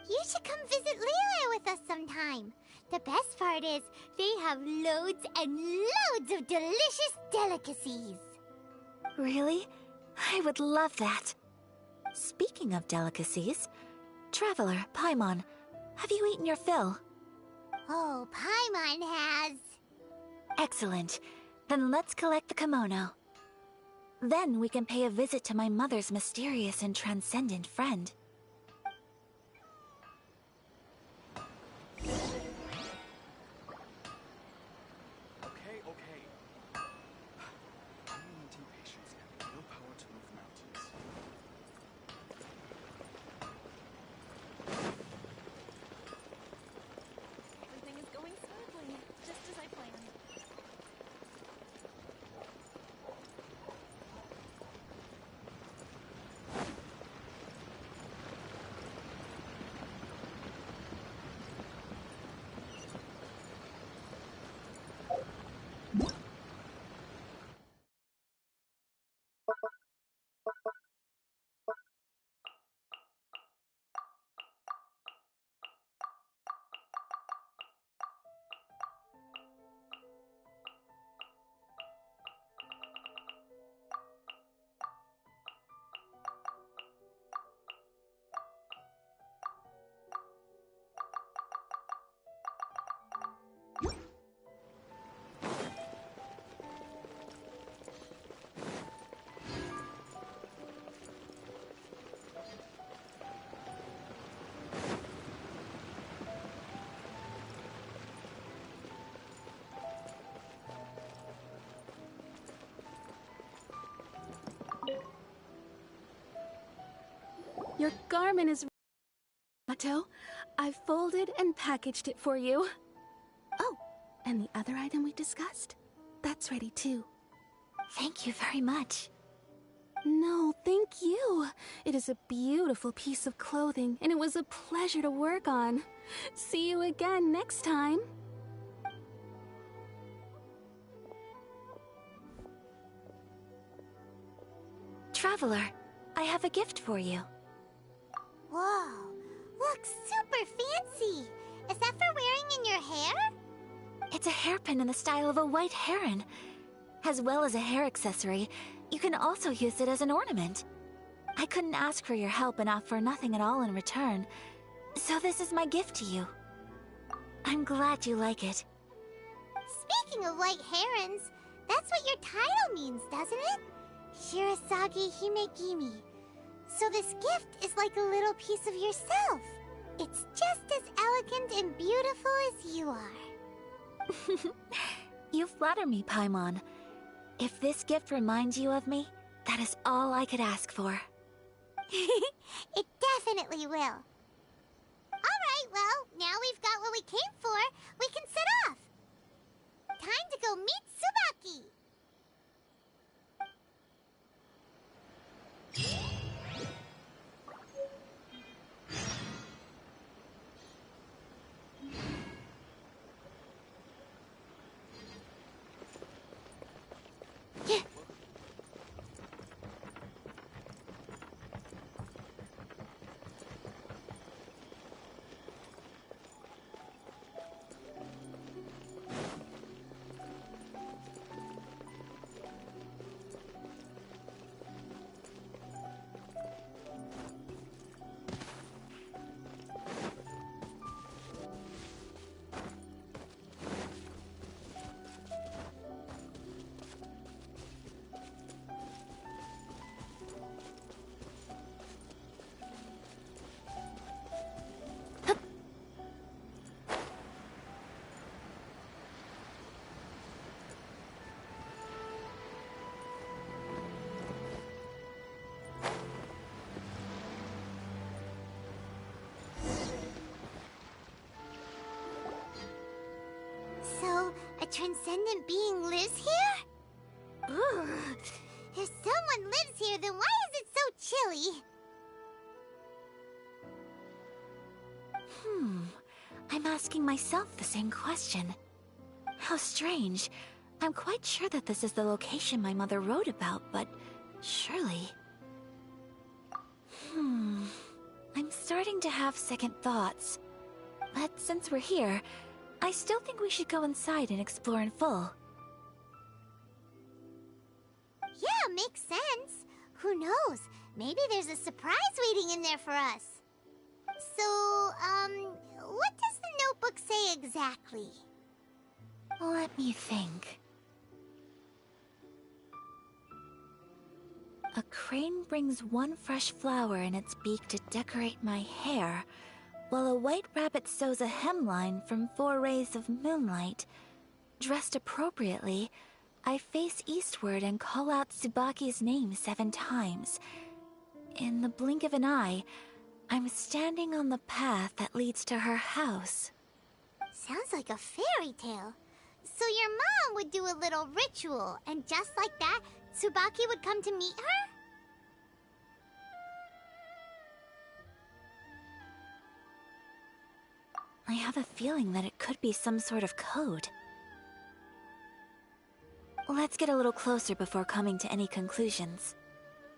You should come visit Liyue with us sometime. The best part is, they have loads and loads of delicious delicacies. Really? I would love that. Speaking of delicacies, Traveler, Paimon, have you eaten your fill? Oh, Paimon has. Excellent. Then let's collect the kimono. Then we can pay a visit to my mother's mysterious and transcendent friend. Okay. Unrelenting patience and the willpower to move mountains. Everything is going smoothly, just as I planned. Your garment is... Mato, I folded and packaged it for you. Oh, and the other item we discussed? That's ready too. Thank you very much. No, thank you. It is a beautiful piece of clothing, and it was a pleasure to work on. See you again next time. Traveler, I have a gift for you. Whoa, looks super fancy. Is that for wearing in your hair? It's a hairpin in the style of a white heron. As well as a hair accessory, you can also use it as an ornament. I couldn't ask for your help and offer nothing at all in return, so this is my gift to you. I'm glad you like it. Speaking of white herons, that's what your title means, doesn't it? Shirasagi Himegimi. So this gift is like a little piece of yourself. It's just as elegant and beautiful as you are. You flatter me, Paimon. If this gift reminds you of me, that is all I could ask for. It definitely will. Alright, well, now we've got what we came for. We can set off. Time to go meet Tsubaki. So, a transcendent being lives here? Ugh. If someone lives here, then why is it so chilly? I'm asking myself the same question. How strange. I'm quite sure that this is the location my mother wrote about, but surely... I'm starting to have second thoughts. But since we're here, I still think we should go inside and explore in full. Yeah, makes sense. Who knows? Maybe there's a surprise waiting in there for us. So, what does the notebook say exactly? Let me think. A crane brings one fresh flower in its beak to decorate my hair, while a white rabbit sews a hemline from 4 rays of moonlight. Dressed appropriately, I face eastward and call out Tsubaki's name 7 times. In the blink of an eye, I'm standing on the path that leads to her house. Sounds like a fairy tale. So your mom would do a little ritual, and just like that, Tsubaki would come to meet her? I have a feeling that it could be some sort of code. Let's get a little closer before coming to any conclusions.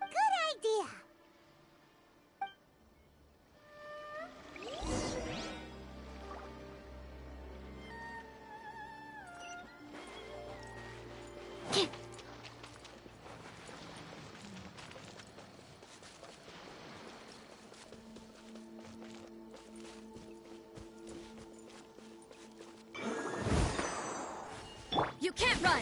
Good idea. You can't run!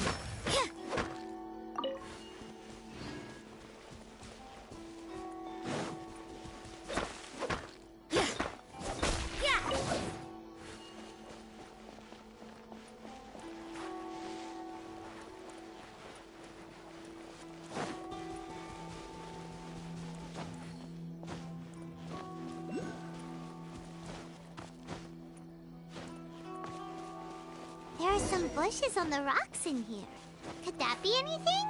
There are some bushes on the rocks in here. Could that be anything?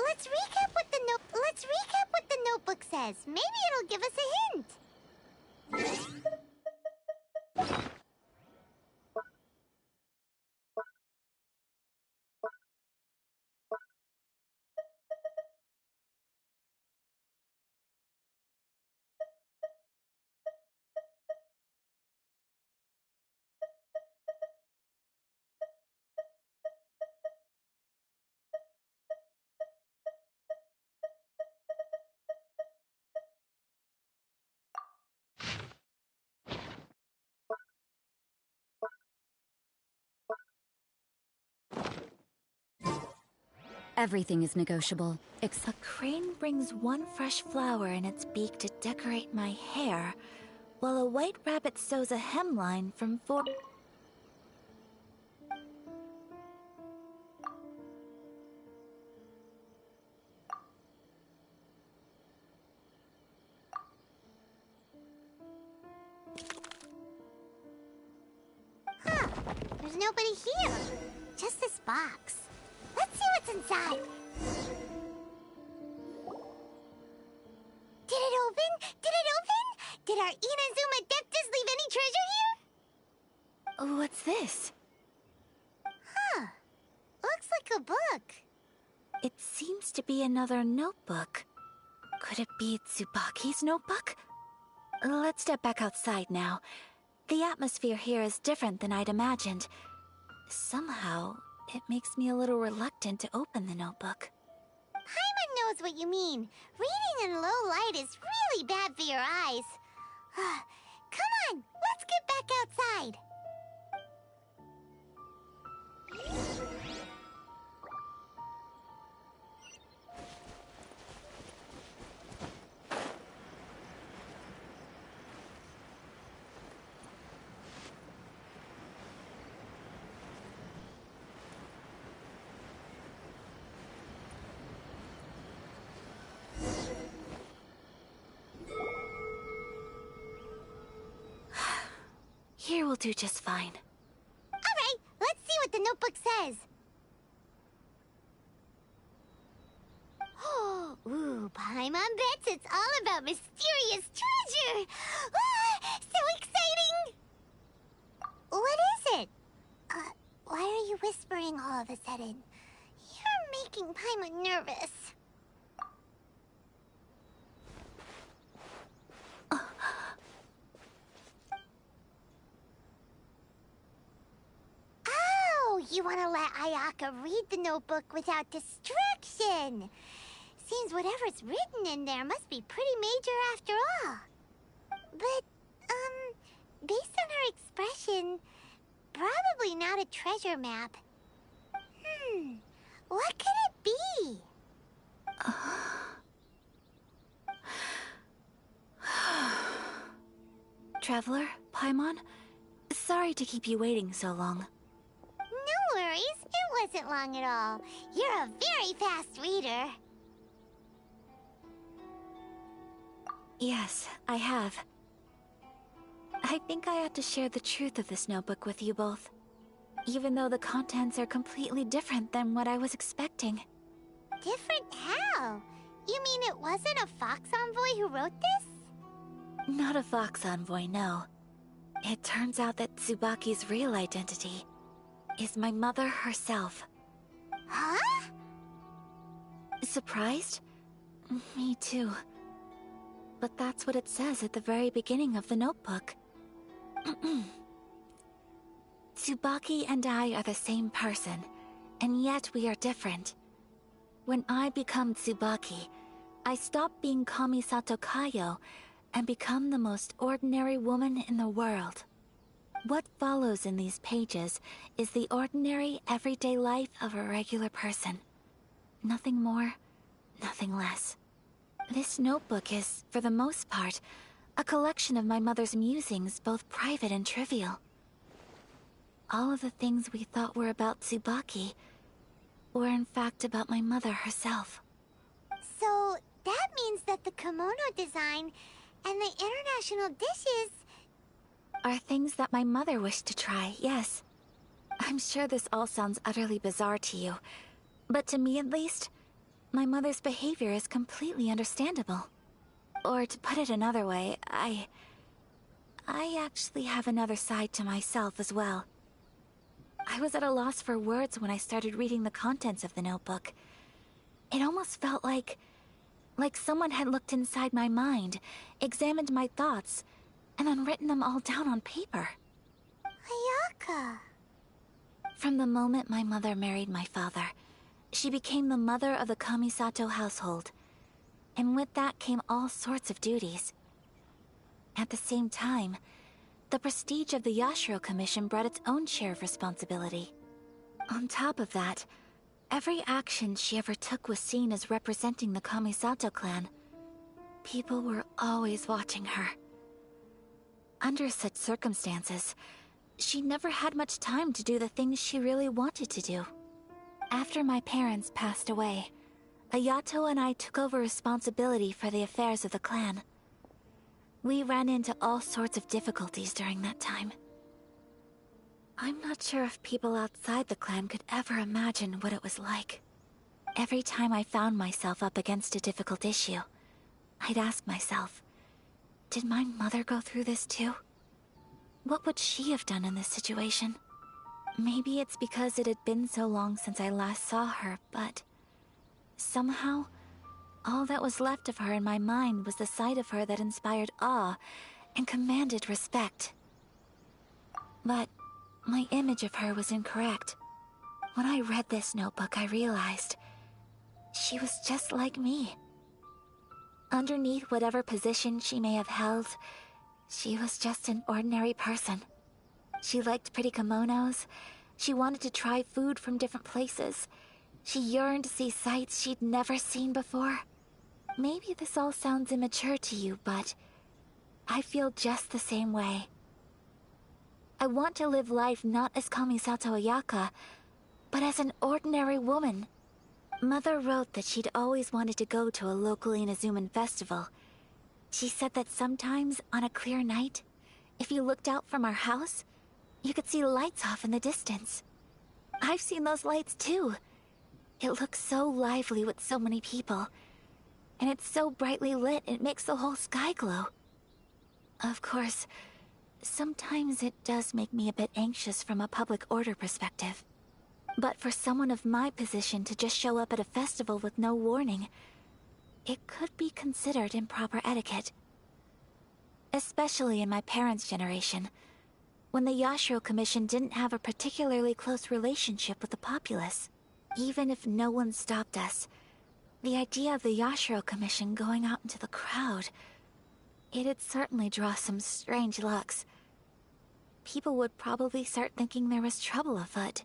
Let's recap what the notebook says. Maybe it'll give us a hint. Everything is negotiable, A crane brings one fresh flower in its beak to decorate my hair, while a white rabbit sews a hemline from 4... Huh. There's nobody here. Just this box. Let's see what's inside. Did it open? Did it open? Did our Inazuma Deptus leave any treasure here? What's this? Huh. Looks like a book. It seems to be another notebook. Could it be Tsubaki's notebook? Let's step back outside now. The atmosphere here is different than I'd imagined. Somehow, it makes me a little reluctant to open the notebook. Paimon knows what you mean. Reading in low light is really bad for your eyes. Come on, let's get back outside. Here will do just fine. Alright, let's see what the notebook says. Ooh, Paimon bets it's all about mysterious treasure! Ah, so exciting! What is it? Why are you whispering all of a sudden? You're making Paimon nervous. You want to let Ayaka read the notebook without distraction. Seems whatever's written in there must be pretty major after all. But, based on her expression, probably not a treasure map. What could it be? Traveler, Paimon, sorry to keep you waiting so long. No worries, it wasn't long at all. You're a very fast reader. Yes, I have. I think I ought to share the truth of this notebook with you both, even though the contents are completely different than what I was expecting. Different how? You mean it wasn't a Fox Envoy who wrote this? Not a Fox Envoy, no. It turns out that Tsubaki's real identity is my mother herself. Huh? Surprised? Me too. But that's what it says at the very beginning of the notebook. Tsubaki and I are the same person, and yet we are different. When I become Tsubaki, I stop being Kamisato Kayo and become the most ordinary woman in the world. What follows in these pages is the ordinary, everyday life of a regular person. Nothing more, nothing less. This notebook is, for the most part, a collection of my mother's musings, both private and trivial. All of the things we thought were about Tsubaki were in fact about my mother herself. So, that means that the kimono design and the international dishes are things that my mother wished to try, yes. I'm sure this all sounds utterly bizarre to you, but to me at least, my mother's behavior is completely understandable. Or to put it another way, I actually have another side to myself as well. I was at a loss for words when I started reading the contents of the notebook. It almost felt like someone had looked inside my mind, examined my thoughts, and then written them all down on paper. Ayaka. From the moment my mother married my father, she became the mother of the Kamisato household. And with that came all sorts of duties. At the same time, the prestige of the Yashiro Commission brought its own share of responsibility. On top of that, every action she ever took was seen as representing the Kamisato clan. People were always watching her. Under such circumstances, she never had much time to do the things she really wanted to do. After my parents passed away, Ayato and I took over responsibility for the affairs of the clan. We ran into all sorts of difficulties during that time. I'm not sure if people outside the clan could ever imagine what it was like. Every time I found myself up against a difficult issue, I'd ask myself, did my mother go through this too? What would she have done in this situation? Maybe it's because it had been so long since I last saw her, but somehow, All that was left of her in my mind was the side of her that inspired awe and commanded respect. But my image of her was incorrect. When I read this notebook, I realized she was just like me. Underneath whatever position she may have held, she was just an ordinary person. She liked pretty kimonos. She wanted to try food from different places. She yearned to see sights she'd never seen before. Maybe this all sounds immature to you, but I feel just the same way. I want to live life not as Kamisato Ayaka, but as an ordinary woman. Mother wrote that she'd always wanted to go to a local Inazuman festival. She said that sometimes, on a clear night, if you looked out from our house, you could see lights off in the distance. I've seen those lights too. It looks so lively with so many people. And it's so brightly lit, it makes the whole sky glow. Of course, sometimes it does make me a bit anxious from a public order perspective. But for someone of my position to just show up at a festival with no warning, it could be considered improper etiquette. Especially in my parents' generation, when the Yashiro Commission didn't have a particularly close relationship with the populace. Even if no one stopped us, the idea of the Yashiro Commission going out into the crowd, it'd certainly draw some strange looks. People would probably start thinking there was trouble afoot.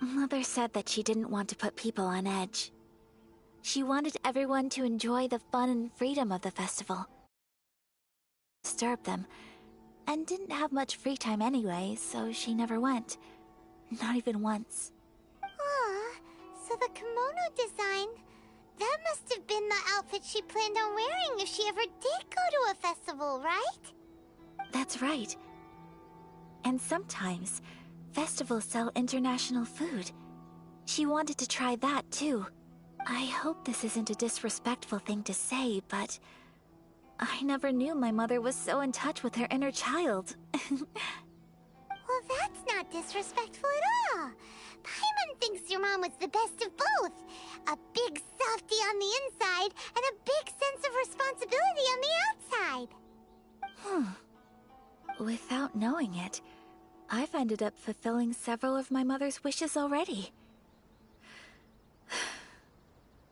Mother said that she didn't want to put people on edge. She wanted everyone to enjoy the fun and freedom of the festival. Disturb them, and didn't have much free time anyway, so she never went. Not even once. Aw, so the kimono design, that must have been the outfit she planned on wearing if she ever did go to a festival, right? That's right. And sometimes, festivals sell international food. She wanted to try that too. I hope this isn't a disrespectful thing to say, but I never knew my mother was so in touch with her inner child. Well, that's not disrespectful at all. Paimon thinks your mom was the best of both. A big softie on the inside and a big sense of responsibility on the outside. Without knowing it, I've ended up fulfilling several of my mother's wishes already.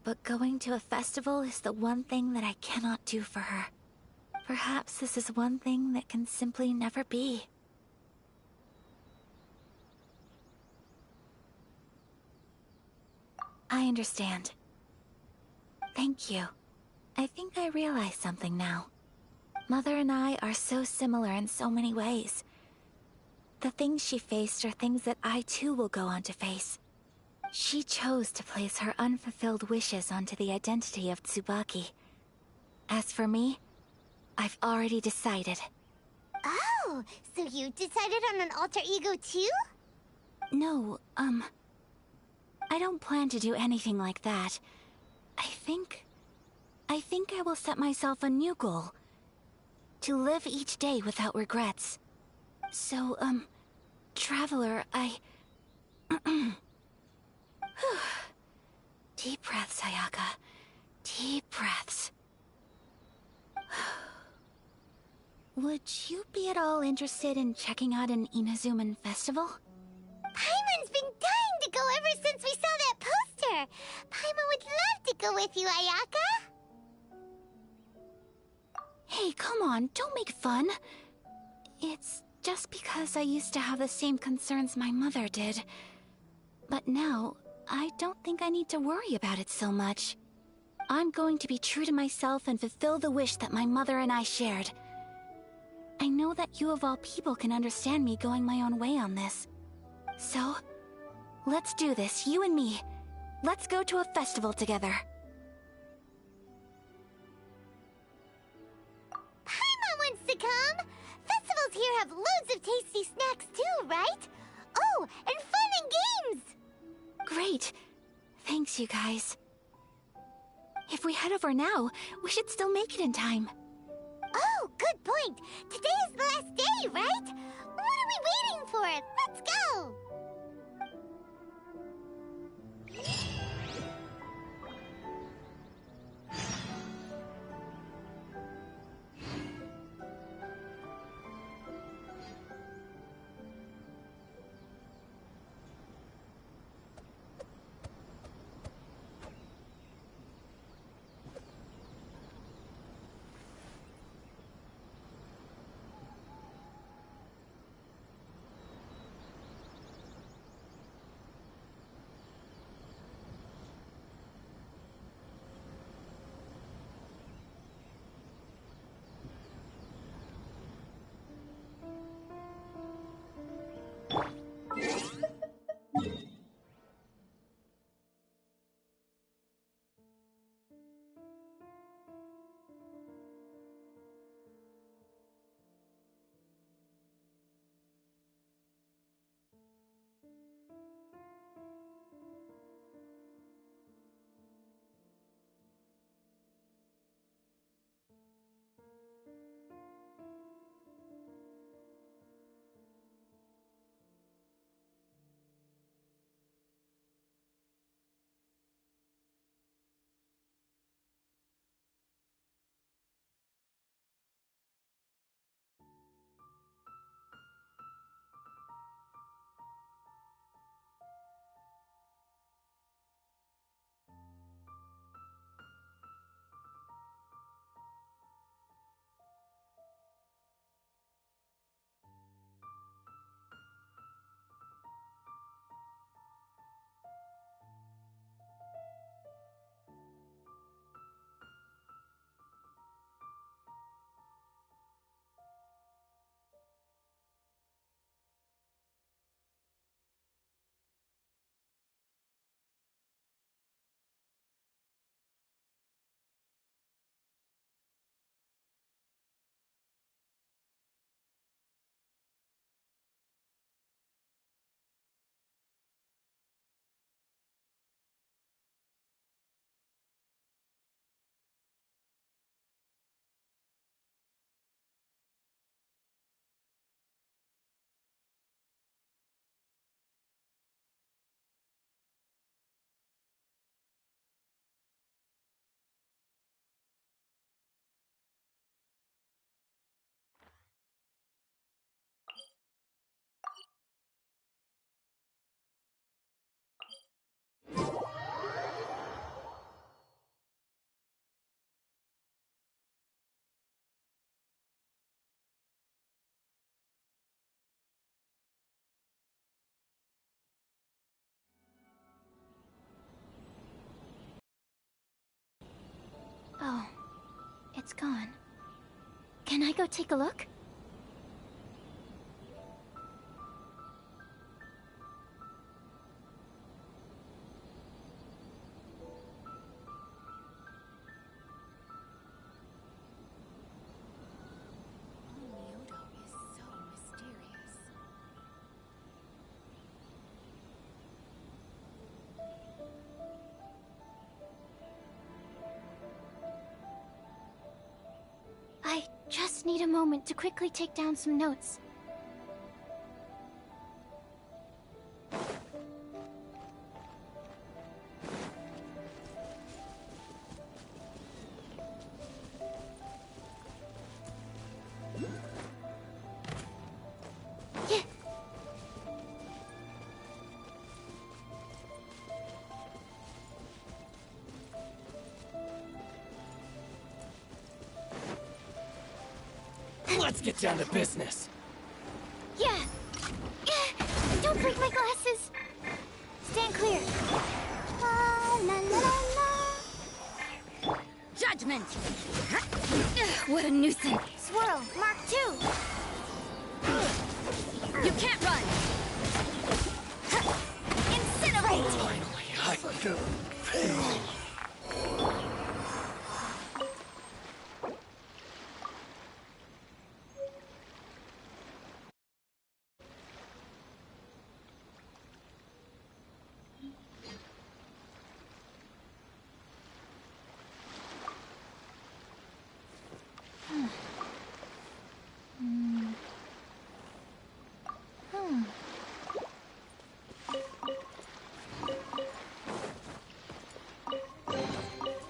But going to a festival is the one thing that I cannot do for her. Perhaps this is one thing that can simply never be. I understand. Thank you. I think I realize something now. Mother and I are so similar in so many ways. The things she faced are things that I too will go on to face. She chose to place her unfulfilled wishes onto the identity of Tsubaki. As for me, I've already decided. Oh, so you decided on an alter ego too? No, I don't plan to do anything like that. I think I will set myself a new goal. To live each day without regrets. So, Traveler, Deep breaths, Ayaka. Deep breaths. Would you be at all interested in checking out an Inazuman festival? Paimon's been dying to go ever since we saw that poster! Paimon would love to go with you, Ayaka! Hey, come on, don't make fun. It's just because I used to have the same concerns my mother did. But now, I don't think I need to worry about it so much. I'm going to be true to myself and fulfill the wish that my mother and I shared. I know that you of all people can understand me going my own way on this. So, let's do this, you and me. Let's go to a festival together. Paimon wants to come! Festivals here have loads of tasty snacks too, right? Oh, and fun and games! Great. Thanks, you guys. If we head over now, we should still make it in time. Oh, good point! Today is the last day, right? What are we waiting for? Let's go! It's gone. Can I go take a look? I just need a moment to quickly take down some notes. Yeah. Let's get down to business. Yeah. Don't break my glasses. Stand clear. La la la la. Judgment! What a nuisance! Swirl, Mark 2. You can't run! Incinerate! Finally, I feel pain.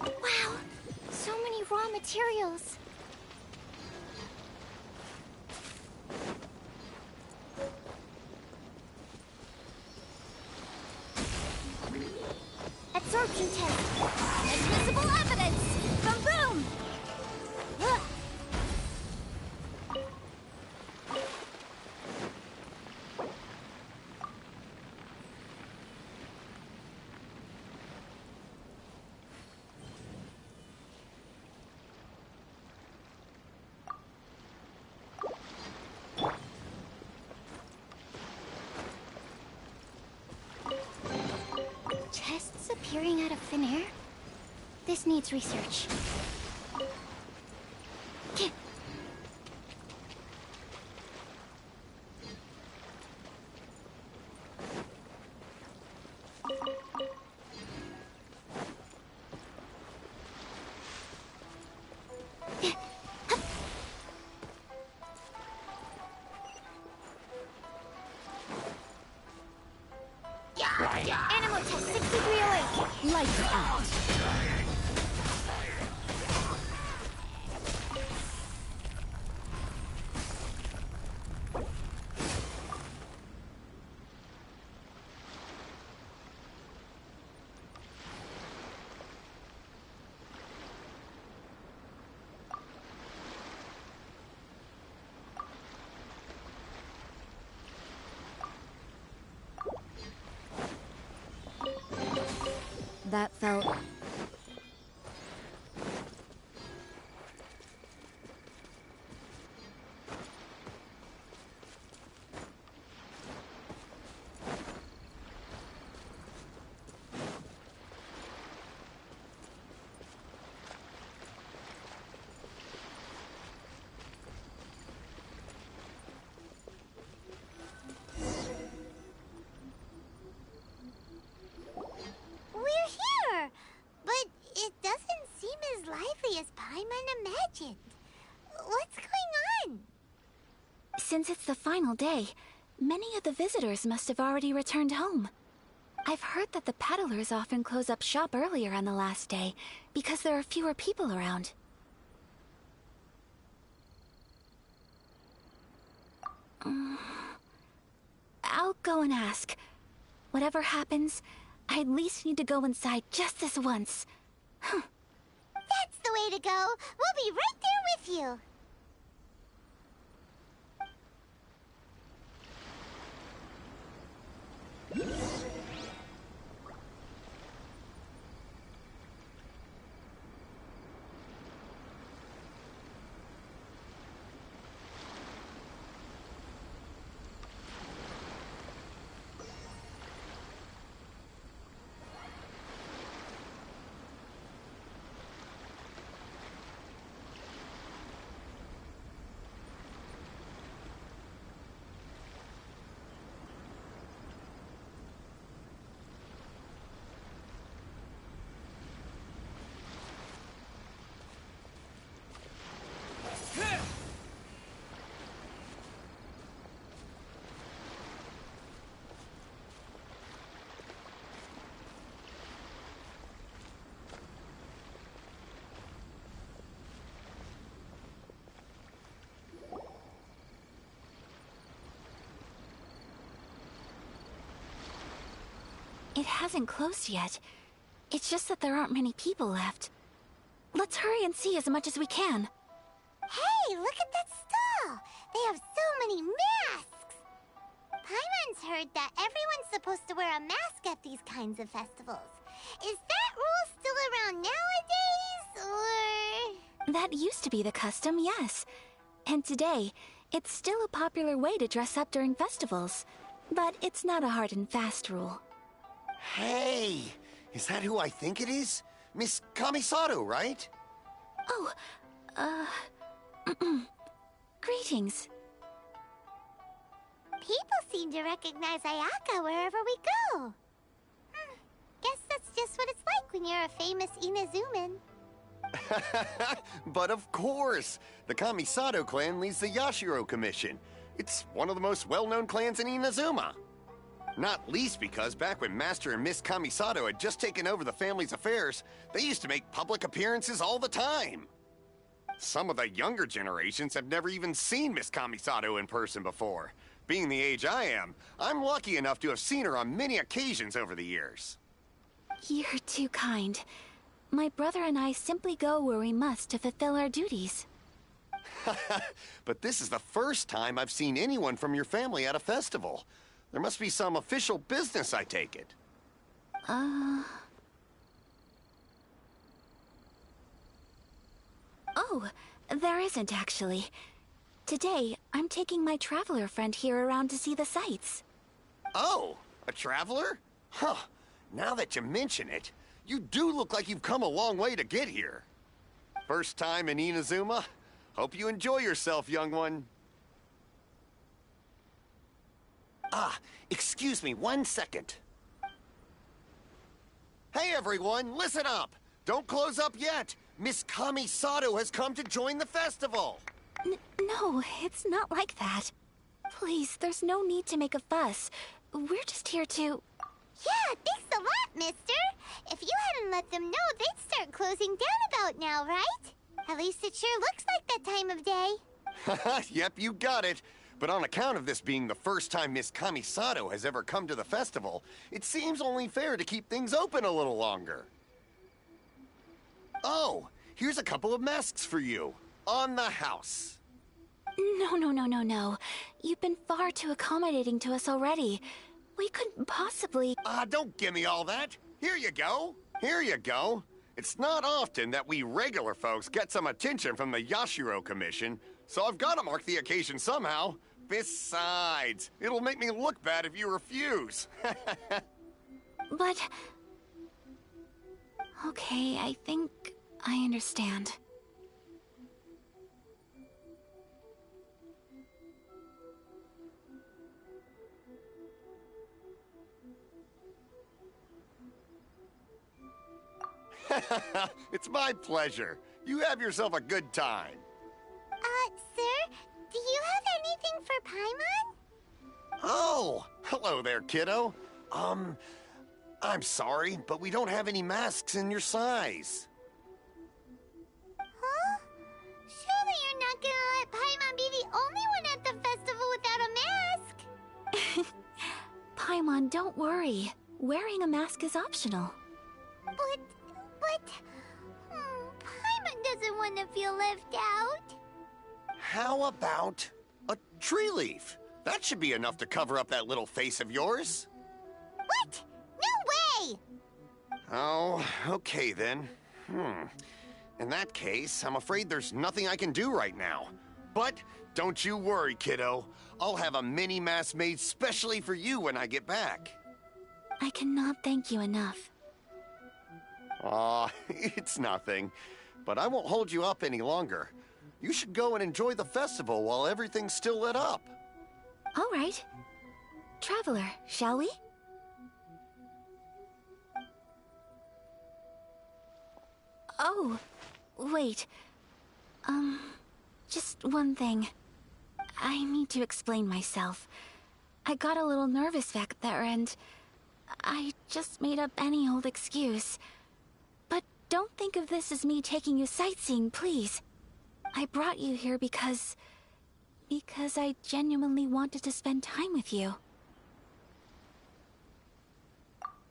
Wow, so many raw materials. Absorption test. Admissible evidence. Boom boom. Ugh. Chests appearing out of thin air? This needs research. Animal test 6308. Lights out! That felt... We're here! But it doesn't seem as lively as Paimon imagined. What's going on? Since it's the final day, many of the visitors must have already returned home. I've heard that the peddlers often close up shop earlier on the last day because there are fewer people around. I'll go and ask. Whatever happens, I at least need to go inside just this once. That's the way to go. We'll be right there with you. It hasn't closed yet. It's just that there aren't many people left. Let's hurry and see as much as we can. Hey, look at that stall! They have so many masks! Paimon's heard that everyone's supposed to wear a mask at these kinds of festivals. Is that rule still around nowadays, or...? That used to be the custom, yes. And today, it's still a popular way to dress up during festivals. But it's not a hard and fast rule. Hey! Is that who I think it is? Miss Kamisato, right? Oh, greetings. People seem to recognize Ayaka wherever we go. Guess that's just what it's like when you're a famous Inazuman. But of course! The Kamisato clan leads the Yashiro Commission. It's one of the most well-known clans in Inazuma. Not least because back when Master and Miss Kamisato had just taken over the family's affairs, they used to make public appearances all the time. Some of the younger generations have never even seen Miss Kamisato in person before. Being the age I am, I'm lucky enough to have seen her on many occasions over the years. You're too kind. My brother and I simply go where we must to fulfill our duties. But this is the first time I've seen anyone from your family at a festival. There must be some official business, I take it. Oh, there isn't actually. Today, I'm taking my traveler friend here around to see the sights. Oh, a traveler? Huh. Now that you mention it, you do look like you've come a long way to get here. First time in Inazuma? Hope you enjoy yourself, young one. Ah, excuse me 1 second. Hey everyone, listen up! Don't close up yet! Miss Kamisato has come to join the festival! No, it's not like that. Please, there's no need to make a fuss. We're just here to... Yeah, thanks a lot, mister! If you hadn't let them know, they'd start closing down about now, right? At least it sure looks like that time of day. Yep, you got it. But on account of this being the first time Miss Kamisato has ever come to the festival, it seems only fair to keep things open a little longer. Oh, here's a couple of masks for you. On the house. No. You've been far too accommodating to us already. We couldn't possibly... Don't give me all that. Here you go. Here you go. It's not often that we regular folks get some attention from the Yashiro Commission, so I've got to mark the occasion somehow. Besides, it'll make me look bad if you refuse. But... Okay, I think I understand. It's my pleasure. You have yourself a good time. Sir, do you have anything for Paimon? Oh, hello there, kiddo. I'm sorry, but we don't have any masks in your size. Huh? Surely you're not gonna let Paimon be the only one at the festival without a mask? Paimon, don't worry. Wearing a mask is optional. But... Paimon doesn't want to feel left out. How about a tree leaf? That should be enough to cover up that little face of yours. What? No way! Oh, okay then. In that case, I'm afraid there's nothing I can do right now. But don't you worry, kiddo. I'll have a mini mask made specially for you when I get back. I cannot thank you enough. Aw, it's nothing. But I won't hold you up any longer. You should go and enjoy the festival while everything's still lit up. All right. Traveler, shall we? Oh, wait. Just one thing. I need to explain myself. I got a little nervous back there and I just made up any old excuse. But don't think of this as me taking you sightseeing, please. I brought you here because I genuinely wanted to spend time with you.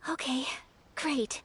Okay, great.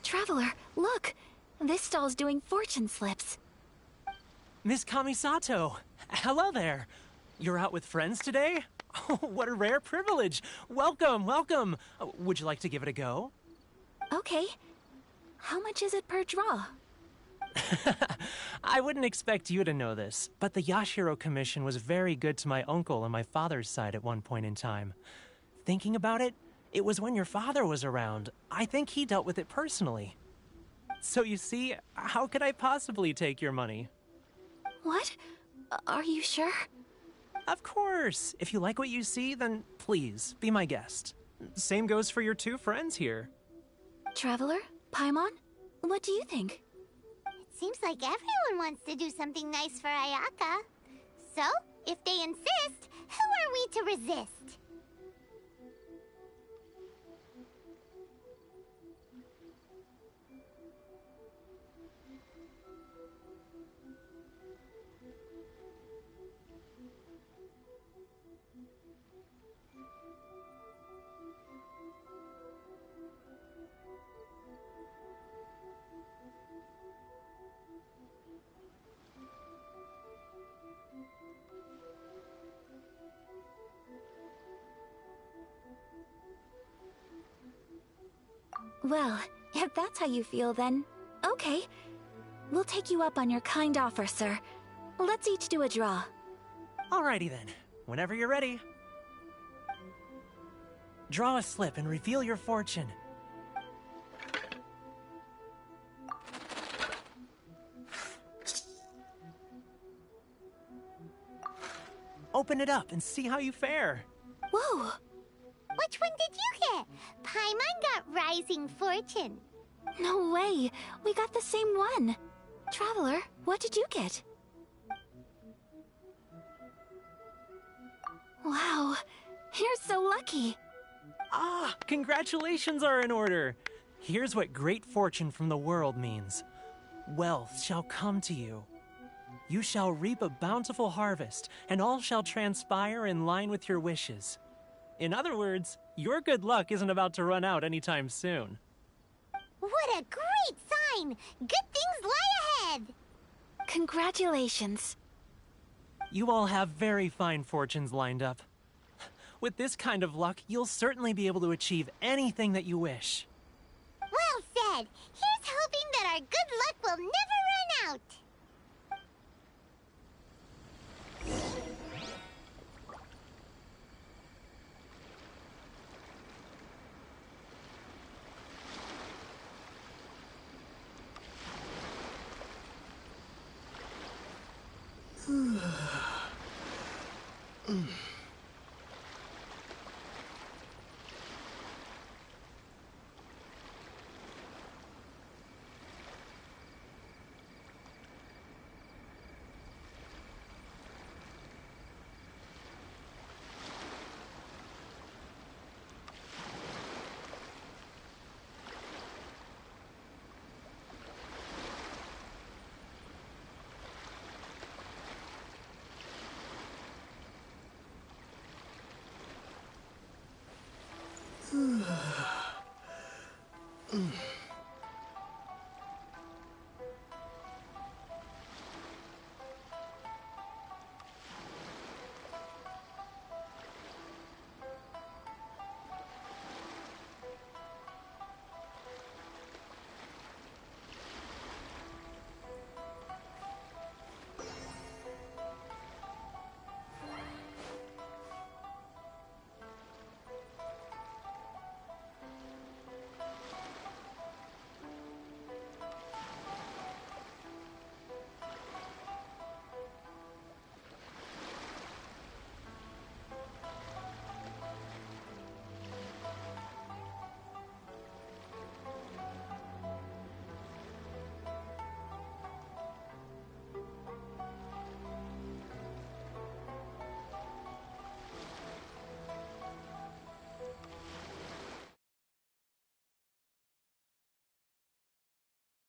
Traveler, look! This stall's doing fortune slips. Miss Kamisato! Hello there! You're out with friends today? Oh, what a rare privilege! Welcome, welcome! Would you like to give it a go? Okay. How much is it per draw? I wouldn't expect you to know this, but the Yashiro Commission was very good to my uncle on my father's side at one point in time. Thinking about it, it was when your father was around. I think he dealt with it personally. So you see, how could I possibly take your money? What? Are you sure? Of course! If you like what you see, then please, be my guest. Same goes for your two friends here. Traveler? Paimon? What do you think? It seems like everyone wants to do something nice for Ayaka. So, if they insist, who are we to resist? Well, if that's how you feel, then okay. We'll take you up on your kind offer, sir. Let's each do a draw. Alrighty then. Whenever you're ready. Draw a slip and reveal your fortune. Open it up and see how you fare. Whoa! Which one did you get? Paimon got Rising Fortune. No way! We got the same one! Traveler, what did you get? Wow, You're so lucky. Ah, congratulations are in order. Here's what great fortune from the world means. Wealth shall come to you. You shall reap a bountiful harvest, and all shall transpire in line with your wishes. In other words, your good luck isn't about to run out anytime soon. What a great sign! Good things lie ahead! Congratulations. You all have very fine fortunes lined up. With this kind of luck, you'll certainly be able to achieve anything that you wish. Well said! Here's hoping that our good luck will never run out!